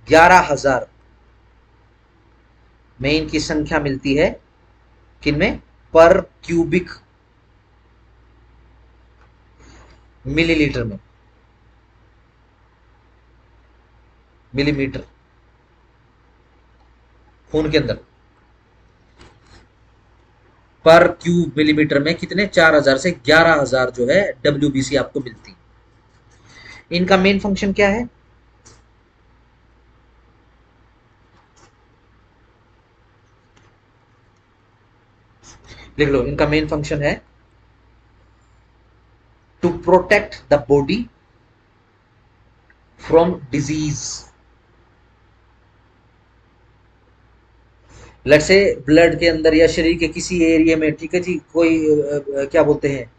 11,000 में इनकी संख्या मिलती है। किनमें? पर क्यूबिक मिलीलीटर में, मिलीमीटर, खून के अंदर। पर क्यूब मिलीमीटर में कितने? 4,000 से 11,000 जो है डब्ल्यूबीसी आपको मिलती है। इनका मेन फंक्शन क्या है? लिख लो, इनका मेन फंक्शन है to protect the body from disease. लेट से ब्लड के अंदर या शरीर के किसी एरिया में, ठीक है जी, कोई क्या बोलते हैं,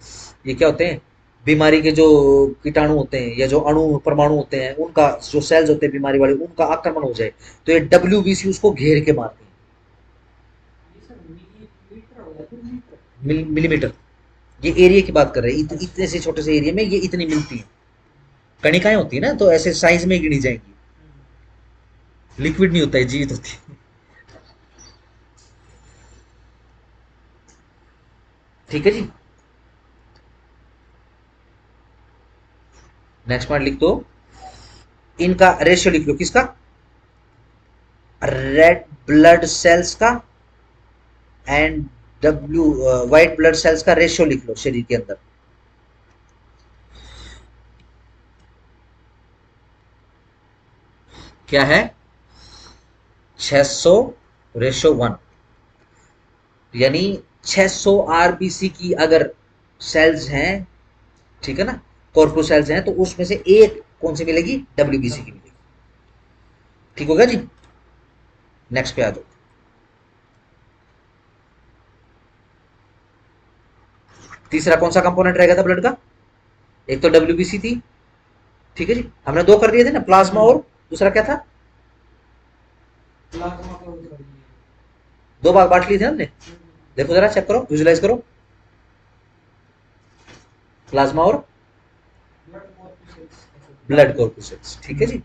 ये क्या होते हैं, बीमारी के जो कीटाणु होते हैं या जो अणु परमाणु होते हैं, उनका जो सेल्स होते हैं बीमारी वाले, उनका आक्रमण हो जाए, तो ये डब्ल्यूबीसी उसको घेर के मारते हैं। मिलीमीटर, ये एरिया की बात कर रहे हैं, इतने से छोटे से एरिया में ये इतनी मिलती है। कणिकाएं होती है ना, तो ऐसे साइज में गिनी जाएंगी। लिक्विड नहीं होता है, जीवित होती है। ठीक है जी। नेक्स्ट पॉइंट लिख दो। इनका रेशियो लिख लो, किसका? रेड ब्लड सेल्स का and W white blood cells का रेशियो लिख लो शरीर के अंदर। क्या है? 600 रेशो 1, यानी 600 आरबीसी की अगर सेल्स हैं, ठीक है ना, कॉर्पो सेल्स हैं, तो उसमें से एक कौन सी मिलेगी? डब्ल्यूबीसी की मिलेगी। ठीक हो गया जी? नेक्स्ट पे आ जाओ। तीसरा कौन सा कंपोनेंट रहेगा था ब्लड का? एक तो डब्ल्यूबीसी थी, ठीक है जी, हमने दो कर दिए थे ना, प्लाज्मा और दूसरा क्या था? दो भाग बांट लिए थे हमने। देखो जरा, चेक करो, विजुलाइज करो, प्लाज्मा और ब्लड कॉर्पुसेट्स, ठीक है जी।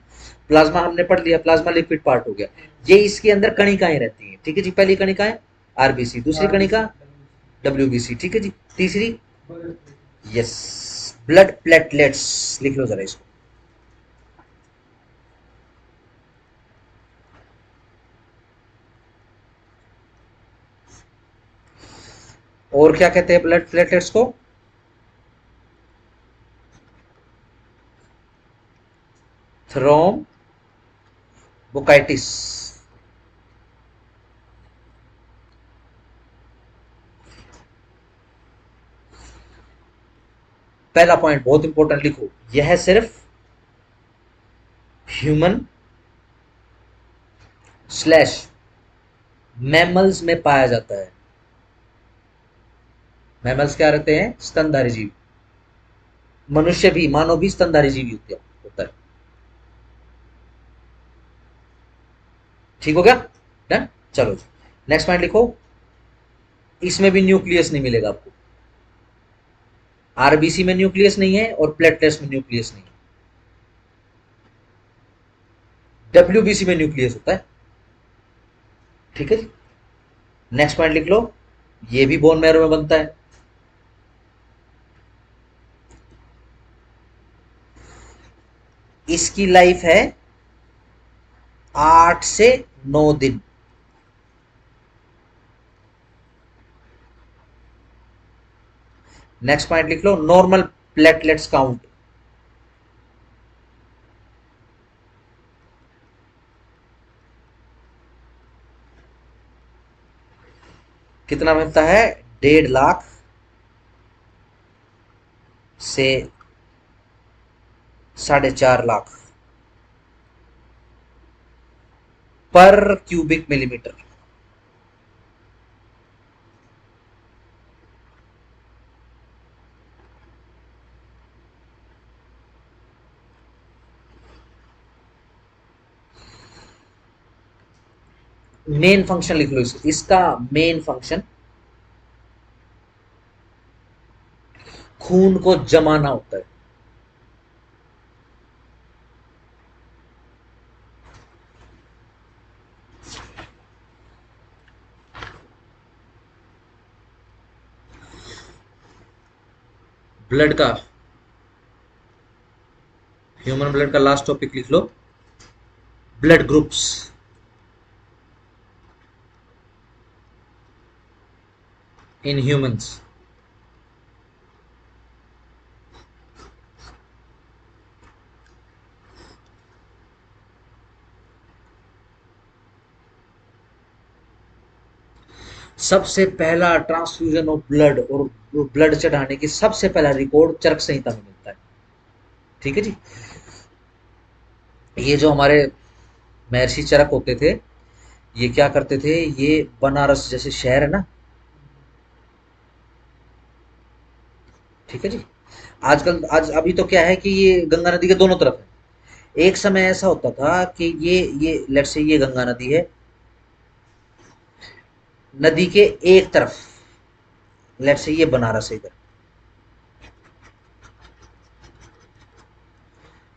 प्लाज्मा हमने पढ़ लिया, प्लाज्मा लिक्विड पार्ट हो गया। ये इसके अंदर कणिकाएं रहती हैं, ठीक है जी। पहली कणिकाएं आरबीसी, दूसरी कणिका डब्ल्यूबीसी, ठीक है जी। तीसरी, यस, ब्लड प्लेटलेट्स। लिख लो जरा इसको। और क्या कहते हैं ब्लड प्लेटलेट्स को? थ्रोम्बोकाइटिस। पहला पॉइंट बहुत इंपॉर्टेंट लिखो, यह सिर्फ ह्यूमन स्लैश मैमल्स में पाया जाता है। मैमल्स क्या रहते हैं? स्तनधारी जीव। मनुष्य भी, मानव भी स्तनधारी जीव होता है। ठीक हो गया? डन। चलो नेक्स्ट पॉइंट लिखो, इसमें भी न्यूक्लियस नहीं मिलेगा आपको। आरबीसी में न्यूक्लियस नहीं है और प्लेटलेट्स में न्यूक्लियस नहीं है। डब्ल्यूबीसी में न्यूक्लियस होता है, ठीक है जी। नेक्स्ट पॉइंट लिख लो, ये भी बोन मैरो में बनता है। इसकी लाइफ है 8 से 9 दिन। नेक्स्ट पॉइंट लिख लो, नॉर्मल प्लेटलेट्स काउंट। कितना मिलता है? 1.5 लाख से 4.5 लाख पर क्यूबिक मिलीमीटर। मेन फंक्शन लिख लो इसका मेन फंक्शन खून को जमाना होता है। ब्लड का, ह्यूमन ब्लड का लास्ट टॉपिक लिख लो, ब्लड ग्रुप्स इन ह्यूमंस। सबसे पहला ट्रांसफ्यूजन ऑफ ब्लड और ब्लड चढ़ाने की सबसे पहला रिकॉर्ड चरक संहिता में मिलता है, ठीक है जी। ये जो हमारे महर्षि चरक होते थे, ये क्या करते थे, ये बनारस जैसे शहर है ना, ठीक है जी। आजकल आज अभी तो क्या है कि ये गंगा नदी के दोनों तरफ है। एक समय ऐसा होता था कि ये लेट से ये गंगा नदी है, नदी के एक तरफ लेट से ये बनारस है इधर,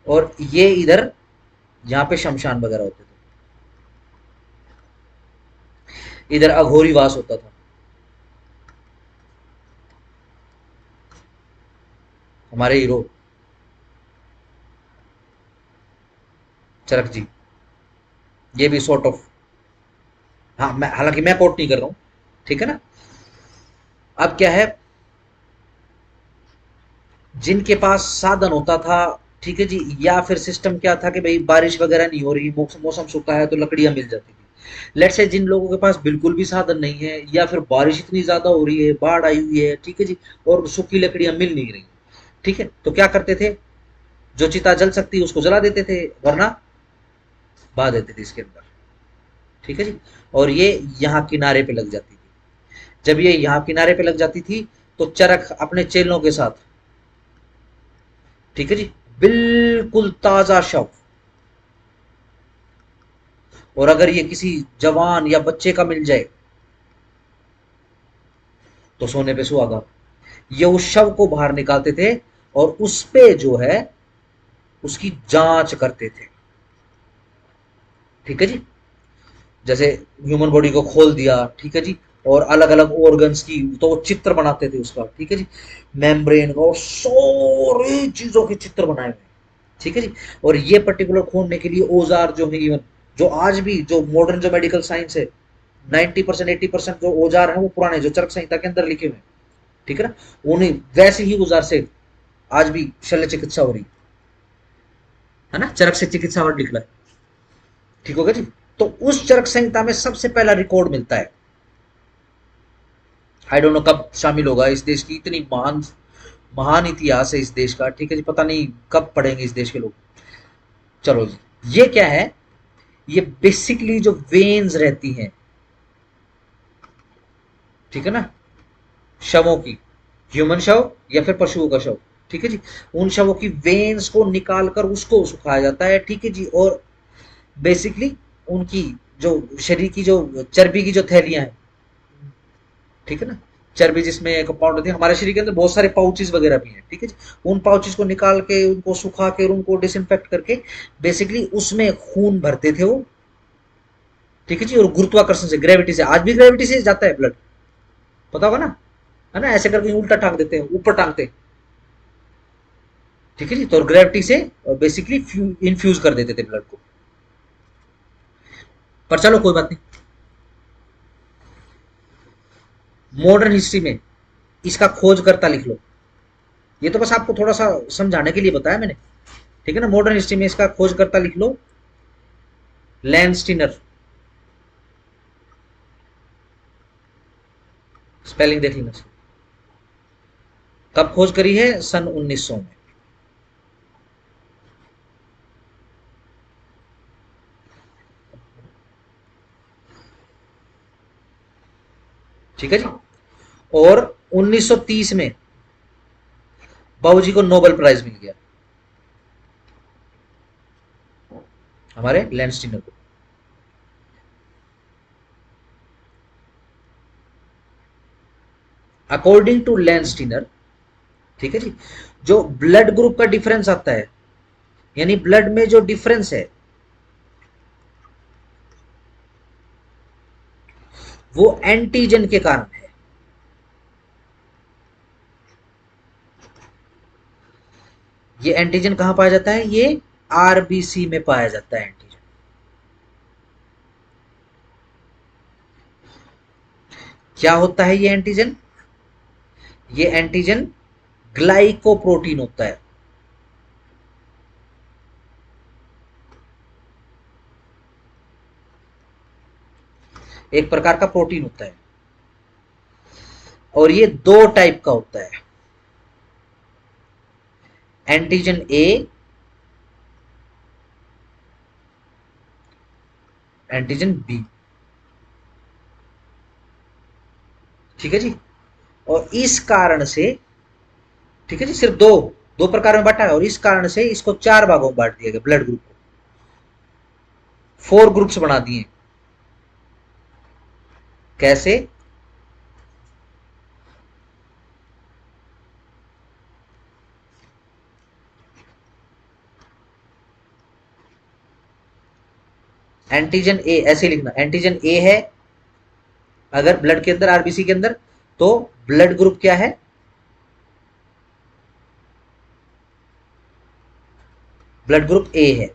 और ये इधर जहां पे शमशान वगैरह होते थे, इधर अघोरी वास होता था। हमारे हीरो चरक जी, ये भी सॉर्ट ऑफ हाँ, मैं हालांकि मैं कोट नहीं कर रहा हूं, ठीक है ना। अब क्या है, जिनके पास साधन होता था, ठीक है जी, या फिर सिस्टम क्या था कि भाई बारिश वगैरह नहीं हो रही, मौसम सूखा है तो लकड़ियां मिल जाती थी। लेट्स से जिन लोगों के पास बिल्कुल भी साधन नहीं है, या फिर बारिश इतनी ज्यादा हो रही है, बाढ़ आई हुई है, ठीक है जी, और सूखी लकड़ियां मिल नहीं रही, ठीक है, तो क्या करते थे, जो चिता जल सकती है उसको जला देते थे, वरना बहा देते थे इसके अंदर, ठीक है जी। और ये यहाँ किनारे पे लग जाती थी। जब ये यहाँ किनारे पे लग जाती थी, तो चरक अपने चेलों के साथ, ठीक है जी, बिल्कुल ताजा शव, और अगर ये किसी जवान या बच्चे का मिल जाए तो सोने पे सुहागा। ये उस शव को बाहर निकालते थे, और उस पे जो है उसकी जांच करते थे, ठीक है जी। जैसे ह्यूमन बॉडी को खोल दिया, ठीक है जी, और अलग अलग ऑर्गन्स की तो वो चित्र बनाते थे उसका, ठीक है जी, मेम्ब्रेन का, और सारी चीजों के चित्र बनाए हुए, ठीक है जी। और ये पर्टिकुलर खोदने के लिए औजार जो है, इवन जो आज भी जो मॉडर्न जो मेडिकल साइंस है, 90% 80% जो औजार है वो पुराने जो चरक संहिता के अंदर लिखे हुए हैं, ठीक है ना, उन्हीं वैसे ही औजार से आज भी शल्य चिकित्सा हो रही है ना, चरक से चिकित्सा वर्ड लिख रहा है, ठीक होगा जी। तो उस चरक संहिता में सबसे पहला रिकॉर्ड मिलता है। आई डोंट नो कब शामिल होगा, इस देश की इतनी महान महान इतिहास है इस देश का, ठीक है जी, पता नहीं कब पढ़ेंगे इस देश के लोग। चलो जी, ये क्या है, ये बेसिकली जो वेन्स रहती हैं, ठीक है ना, शवों की, ह्यूमन शव या फिर पशुओं का शव, ठीक है जी, उन शवों की वेन्स को निकाल कर उसको सुखाया जाता है, ठीक है जी। और बेसिकली उनकी जो शरीर की जो चर्बी की जो थैलियां हैं, ठीक है ना, चर्बी जिसमें कंपाउंड होती है, हमारे शरीर के अंदर बहुत सारे पाउचेस वगैरह भी हैं, ठीक है जी, उन पाउचेस को निकाल के उनको सुखा के और उनको डिसइंफेक्ट करके बेसिकली उसमें खून भरते थे वो, ठीक है जी। और गुरुत्वाकर्षण से, ग्रेविटी से, आज भी ग्रेविटी से जाता है ब्लड, पता होगा ना, है ना, ऐसे करके उल्टा टांग देते हैं, ऊपर टांगते हैं, ठीक है जी, तो ग्रेविटी से बेसिकली इन्फ्यूज कर देते थे ब्लड को। पर चलो कोई बात नहीं, मॉडर्न हिस्ट्री में इसका खोजकर्ता लिख लो, ये तो बस आपको थोड़ा सा समझाने के लिए बताया मैंने, ठीक है ना। मॉडर्न हिस्ट्री में इसका खोजकर्ता लिख लो, लैंडस्टीनर, स्पेलिंग देख लेना, कब खोज करी है, सन 1900 में, ठीक है जी। और 1930 में बाबूजी को नोबेल प्राइज मिल गया, हमारे लैंडस्टीनर को। अकॉर्डिंग टू लैंडस्टीनर, ठीक है जी, जो ब्लड ग्रुप का डिफरेंस आता है, यानी ब्लड में जो डिफरेंस है, वो एंटीजन के कारण है। ये एंटीजन कहां पाया जाता है, ये आरबीसी में पाया जाता है एंटीजन। क्या होता है ये एंटीजन, ये एंटीजन ग्लाइकोप्रोटीन होता है, एक प्रकार का प्रोटीन होता है, और ये दो टाइप का होता है, एंटीजन ए, एंटीजन बी, ठीक है जी। और इस कारण से, ठीक है जी, सिर्फ दो दो प्रकार में बांटा है, और इस कारण से इसको चार भागों में बांट दिया गया, ब्लड ग्रुप को 4 ग्रुप्स बना दिए। कैसे, एंटीजन ए ऐसे लिखना, एंटीजन ए है अगर ब्लड के अंदर, आरबीसी के अंदर, तो ब्लड ग्रुप क्या है, ब्लड ग्रुप ए है।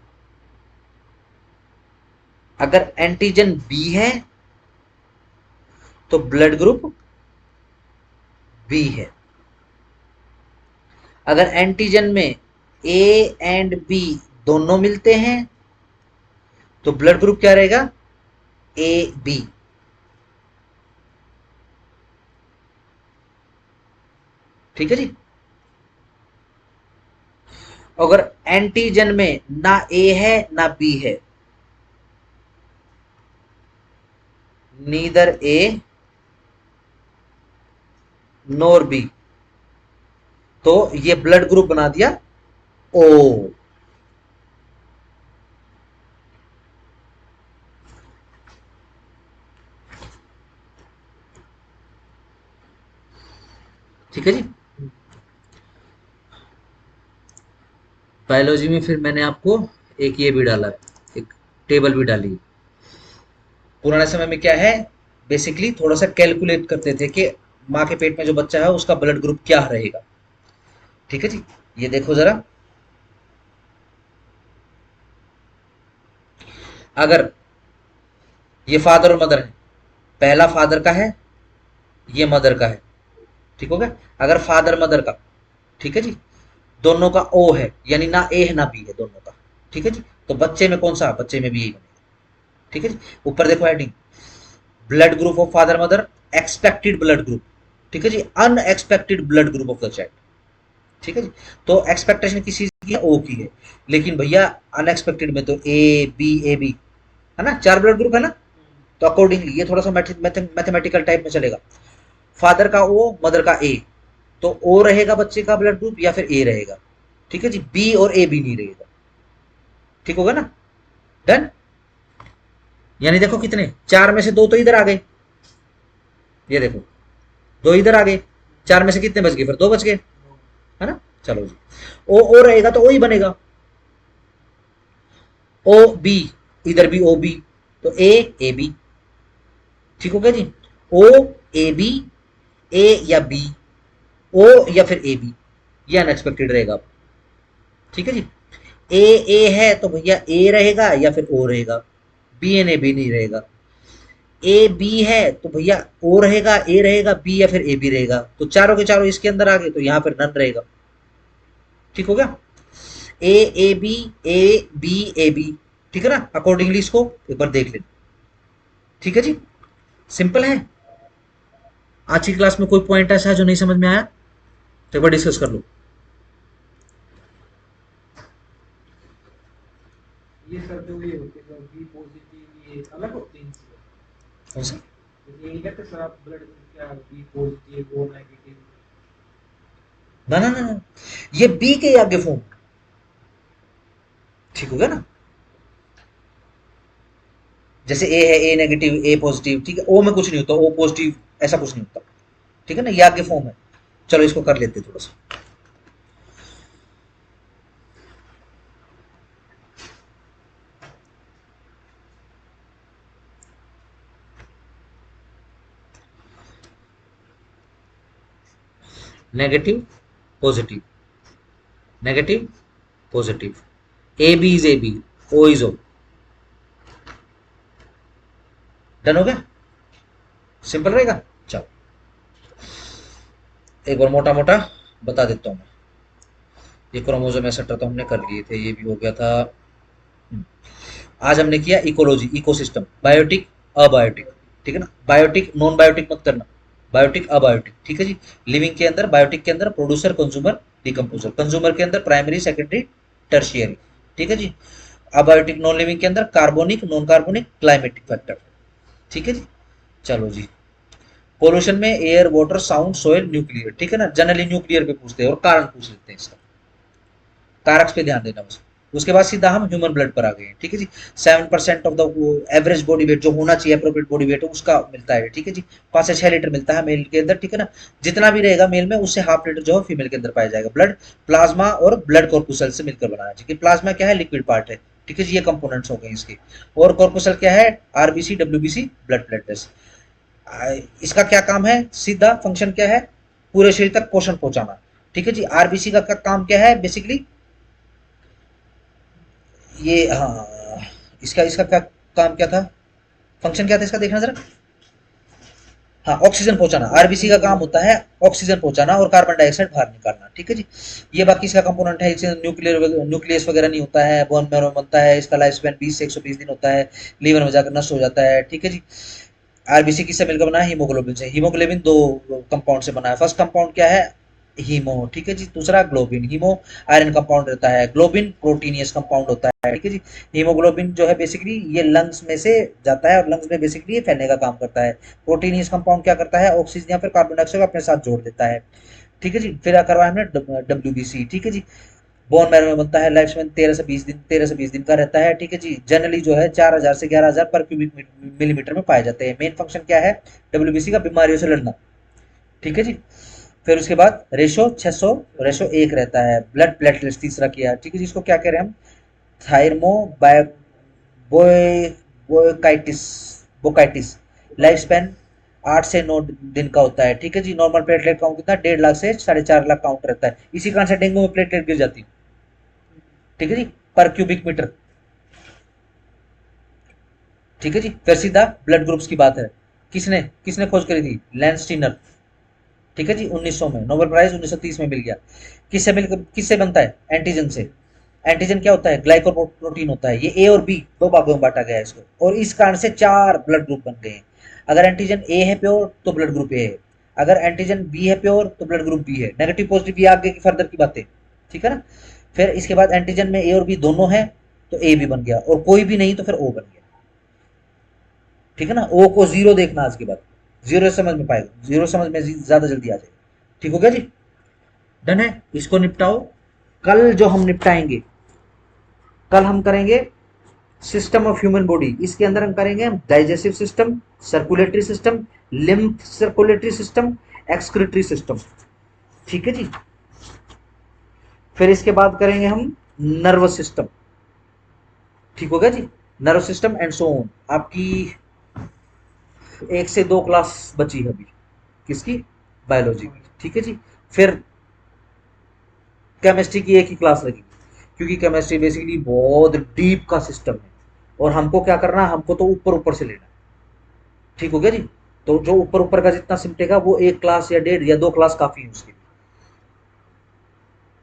अगर एंटीजन बी है तो ब्लड ग्रुप बी है। अगर एंटीजन में ए एंड बी दोनों मिलते हैं तो ब्लड ग्रुप क्या रहेगा, ए बी। ठीक है जी। अगर एंटीजन में ना ए है ना बी है, नीदर ए नोर बी, तो ये ब्लड ग्रुप बना दिया ओ। ठीक है जी। बायोलॉजी में फिर मैंने आपको एक ये भी डाला है, एक टेबल भी डाली है। पुराने समय में क्या है, बेसिकली थोड़ा सा कैलकुलेट करते थे कि माँ के पेट में जो बच्चा है उसका ब्लड ग्रुप क्या रहेगा। ठीक है जी। ये देखो जरा, अगर ये फादर और मदर है, पहला फादर का है, ये मदर का है, ठीक हो गया। अगर फादर मदर का, ठीक है जी, दोनों का ओ है, यानी ना ए है ना बी है, दोनों का। ठीक है जी। तो बच्चे में कौन सा, बच्चे में भी यही बनेगा। ठीक है जी। ऊपर देखो heading, blood group of father mother, expected blood group. ठीक है जी। Unexpected blood group of the child. ठीक है जी। तो एक्सपेक्टेशन किसी की है, ओ की है, लेकिन भैया अनएक्सपेक्टेड में तो ए बी ए बी है ना, चार ब्लड ग्रुप है ना। तो अकॉर्डिंगली ये थोड़ा सा मैथमेटिकल टाइप में चलेगा। फादर का ओ, मदर का ए, तो ओ रहेगा बच्चे का ब्लड ग्रुप या फिर ए रहेगा। ठीक है जी। बी और ए भी नहीं रहेगा। ठीक होगा ना। डन। यानी देखो कितने, चार में से दो तो इधर आ गए, ये देखो दो इधर आ गए, चार में से कितने बच गए, फिर दो बच गए, है ना। चलो जी। ओ रहेगा तो ओ ही बनेगा, ओ बी, इधर भी ओ बी, तो ए बी। ठीक हो गया जी। ओ ए बी, ए या बी, ओ या फिर ए बी, ये अनएक्सपेक्टेड रहेगा। ठीक है जी। ए है तो भैया ए रहेगा या फिर ओ रहेगा, बी एन ए बी नहीं रहेगा। ए बी है तो भैया ओ रहेगा, ए रहेगा, बी या फिर ए बी रहेगा। तो चारों के चारों इसके अंदर आ गए, तो यहां पर नन रहेगा। ठीक हो गया। A A B, A B A B, ठीक है ना। अकॉर्डिंगली इसको एक बार देख लेना। ठीक है जी। सिंपल है। आज की क्लास में कोई पॉइंट ऐसा है जो नहीं समझ में आया, तो एक बार डिस्कस कर लो। ये करते हुए होते हैं बी पॉजिटिव, ये अलग होते हैं इनसे। कौन सा। ये नहीं कहते सर आप ब्लड क्या बी पॉजिटिव ओ नेगेटिव। ना ना ना ना, ये बी के आगे फॉर्म। ठीक हो गया ना। जैसे ए है, ए नेगेटिव, ए पॉजिटिव, ठीक है। ओ में कुछ नहीं होता, ओ पॉजिटिव, ऐसा कुछ नहीं होता। ठीक है ना, ये आगे फॉर्म है। चलो इसको कर लेते थोड़ा सा। Negative positive, negative positive, A B is A B, O is O. Done हो गया। सिंपल रहेगा। चलो एक बार मोटा मोटा बता देता हूँ मैं। ये क्रोमोसोम एक्सेट्रा तो हमने कर लिए थे, ये भी हो गया था। आज हमने किया इकोलॉजी, इकोसिस्टम, बायोटिक अबायोटिक। ठीक है ना। बायोटिक नॉन बायोटिक मत करना, बायोटिक अबायोटिक। ठीक है जी। लिविंग के अंदर, बायोटिक के अंदर प्रोड्यूसर कंज्यूमर डिकम्पोजर, कंज्यूमर के अंदर प्राइमरी सेकेंडरी टर्शियरी। ठीक है जी। अबायोटिक नॉन लिविंग के अंदर carbonic non carbonic climatic factor. ठीक है जी। चलो जी। पोल्यूशन में air water sound soil nuclear. ठीक है ना। जनरली न्यूक्लियर पे पूछते हैं और कारण पूछ लेते हैं इसका, कारक पे ध्यान देना बस। उसके बाद सीधा हम ह्यूमन ब्लड पर आ गए हैं। ठीक है जी। 7% of the average body weight जो होना चाहिए, अप्रोप्रिएट बॉडी वेट उसका मिलता है। ठीक है जी। 5 से 6 लीटर मिलता है मेल के अंदर। ठीक है ना। जितना भी रहेगा मेल में, उससे हाफ लीटर जो है फीमेल के अंदर पाया जाएगा। ब्लड प्लाज्मा और ब्लड कॉर्पुसल से मिलकर बना है। ठीक है। प्लाज्मा क्या है, लिक्विड पार्ट है। ठीक है जी। ये कंपोनेंट्स हो गए इसके। और कॉर्पुसल क्या है, आरबीसी डब्ल्यूबीसी ब्लड प्लेटलेट्स। इसका क्या काम है, सीधा फंक्शन क्या है, पूरे शरीर तक पोषण पहुंचाना। ठीक है जी। आरबीसी का काम क्या है, बेसिकली ये, हाँ, इसका इसका क्या काम क्या था, फंक्शन क्या था इसका, देखना जरा। हाँ, ऑक्सीजन पहुंचाना, आरबीसी का काम होता है ऑक्सीजन पहुंचाना और कार्बन डाइऑक्साइड बाहर निकालना, ठीक है जी। ये बाकी इसका कंपोनेंट है, इससे न्यूक्लियस वगैरह नहीं होता है, बोन मैरो बनता है, इसका लाइफ स्पैन 20 से 120 दिन होता है, लीवर में जाकर नष्ट हो जाता है, ठीक है जी। आरबीसी किससे मिलकर बना है? हीमोग्लोबिन से। हीमोग्लोबिन दो कंपाउंड से बना है। फर्स्ट कंपाउंड क्या है? हीमो, ठीक है जी। दूसरा ग्लोबिन। हीमो आयरन कंपाउंड रहता है, ग्लोबिन प्रोटीनियस कंपाउंड होता है, ठीक है जी। हीमोग्लोबिन जो है बेसिकली ये लंग्स में से जाता है और लंग्स में बेसिकली ये फैलने का काम करता है। प्रोटीनियस कंपाउंड क्या करता है? ऑक्सीजन या फिर कार्बन डाइऑक्साइड को अपने साथ जोड़ देता है, ठीक है जी। फिर करवाया हमने डब्ल्यूबीसी, ठीक है जी। बोन मैरो में बनता है, लाइफ स्पैन 13 से 20 दिन का रहता है, ठीक है जी। जनरली जो है 4000 से 11000 पर क्यूबिक मिलीमीटर में पाए जाते हैं। मेन फंक्शन क्या है डब्ल्यूबीसी का? बीमारियों से लड़ना, ठीक है जी। फिर उसके बाद रेशो 600, रेशो 1 रहता है। ब्लड प्लेटलेट्स तीसरा किया, ठीक है जी। इसको क्या कह रहे हैं हम? थायरमो बोय बोकाइटिस, बोकाइटिस। लाइफ स्पैन 8 से 9 दिन का होता है, ठीक है जी। नॉर्मल प्लेटलेट काउंट कितना? 1.5 लाख से 4.5 लाख काउंट रहता है। इसी कारण से डेंगू में प्लेटलेट गिर जाती है, ठीक है जी, पर क्यूबिक मीटर, ठीक है जी। फिर सीधा ब्लड ग्रुप्स की बात है। किसने किसने खोज करी थी? लैंसटीनर, ठीक है जी। 1900 में, नोबेल प्राइज 1930 में मिल गया। किससे बनता है? एंटीजन से। एंटीजन क्या होता है? ग्लाइकोप्रोटीन होता है। ये ए और बी दो भागों में बांटा गया है इसको, और इस कारण से 4 ब्लड ग्रुप बन गए हैं। अगर एंटीजन ए है प्योर तो ब्लड ग्रुप ए है, अगर एंटीजन बी है प्योर तो ब्लड ग्रुप बी है। नेगेटिव पॉजिटिव ये आगे की फर्दर की बातें, ठीक है ना। फिर इसके बाद एंटीजन में ए और बी दोनों है तो ए भी बन गया, और कोई भी नहीं तो फिर ओ बन गया, ठीक है ना। ओ को जीरो देखना आज के बाद, जीरो समझ में पाएगा, जीरो समझ में ज्यादा जल्दी आ जाएगा, ठीक हो गया जी। डन है, इसको निपटाओ। कल जो हम निपटाएंगे, कल हम करेंगे सिस्टम ऑफ ह्यूमन बॉडी। इसके अंदर हम करेंगे digestive system, circulatory system, lymph circulatory system, excretory system, ठीक है जी। फिर इसके बाद करेंगे हम नर्वस सिस्टम, ठीक हो गया जी। Nervous system and so on. आपकी 1 से 2 क्लास बची है अभी, किसकी? बायोलॉजी की, ठीक है जी। फिर केमिस्ट्री की एक ही क्लास लगेगी, क्योंकि केमिस्ट्री बेसिकली बहुत डीप का सिस्टम है, और हमको क्या करना है? हमको तो ऊपर ऊपर से लेना, ठीक हो गया जी। तो जो ऊपर ऊपर का जितना सिमटेगा वो 1 क्लास या 1.5 या 2 क्लास काफी है उसके लिए,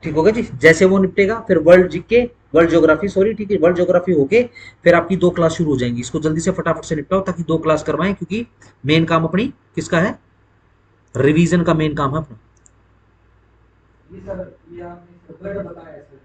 ठीक हो गया जी। जैसे वो निपटेगा फिर world GK, world geography, sorry, ठीक है, वर्ल्ड ज्योग्राफी होके फिर आपकी 2 क्लास शुरू हो जाएंगी। इसको जल्दी से फटाफट से निपटाओ ताकि 2 क्लास करवाएं, क्योंकि मेन काम अपनी किसका है? रिवीजन का मेन काम है अपना। ये सर, ये आपने सर वर्ड बताया सर।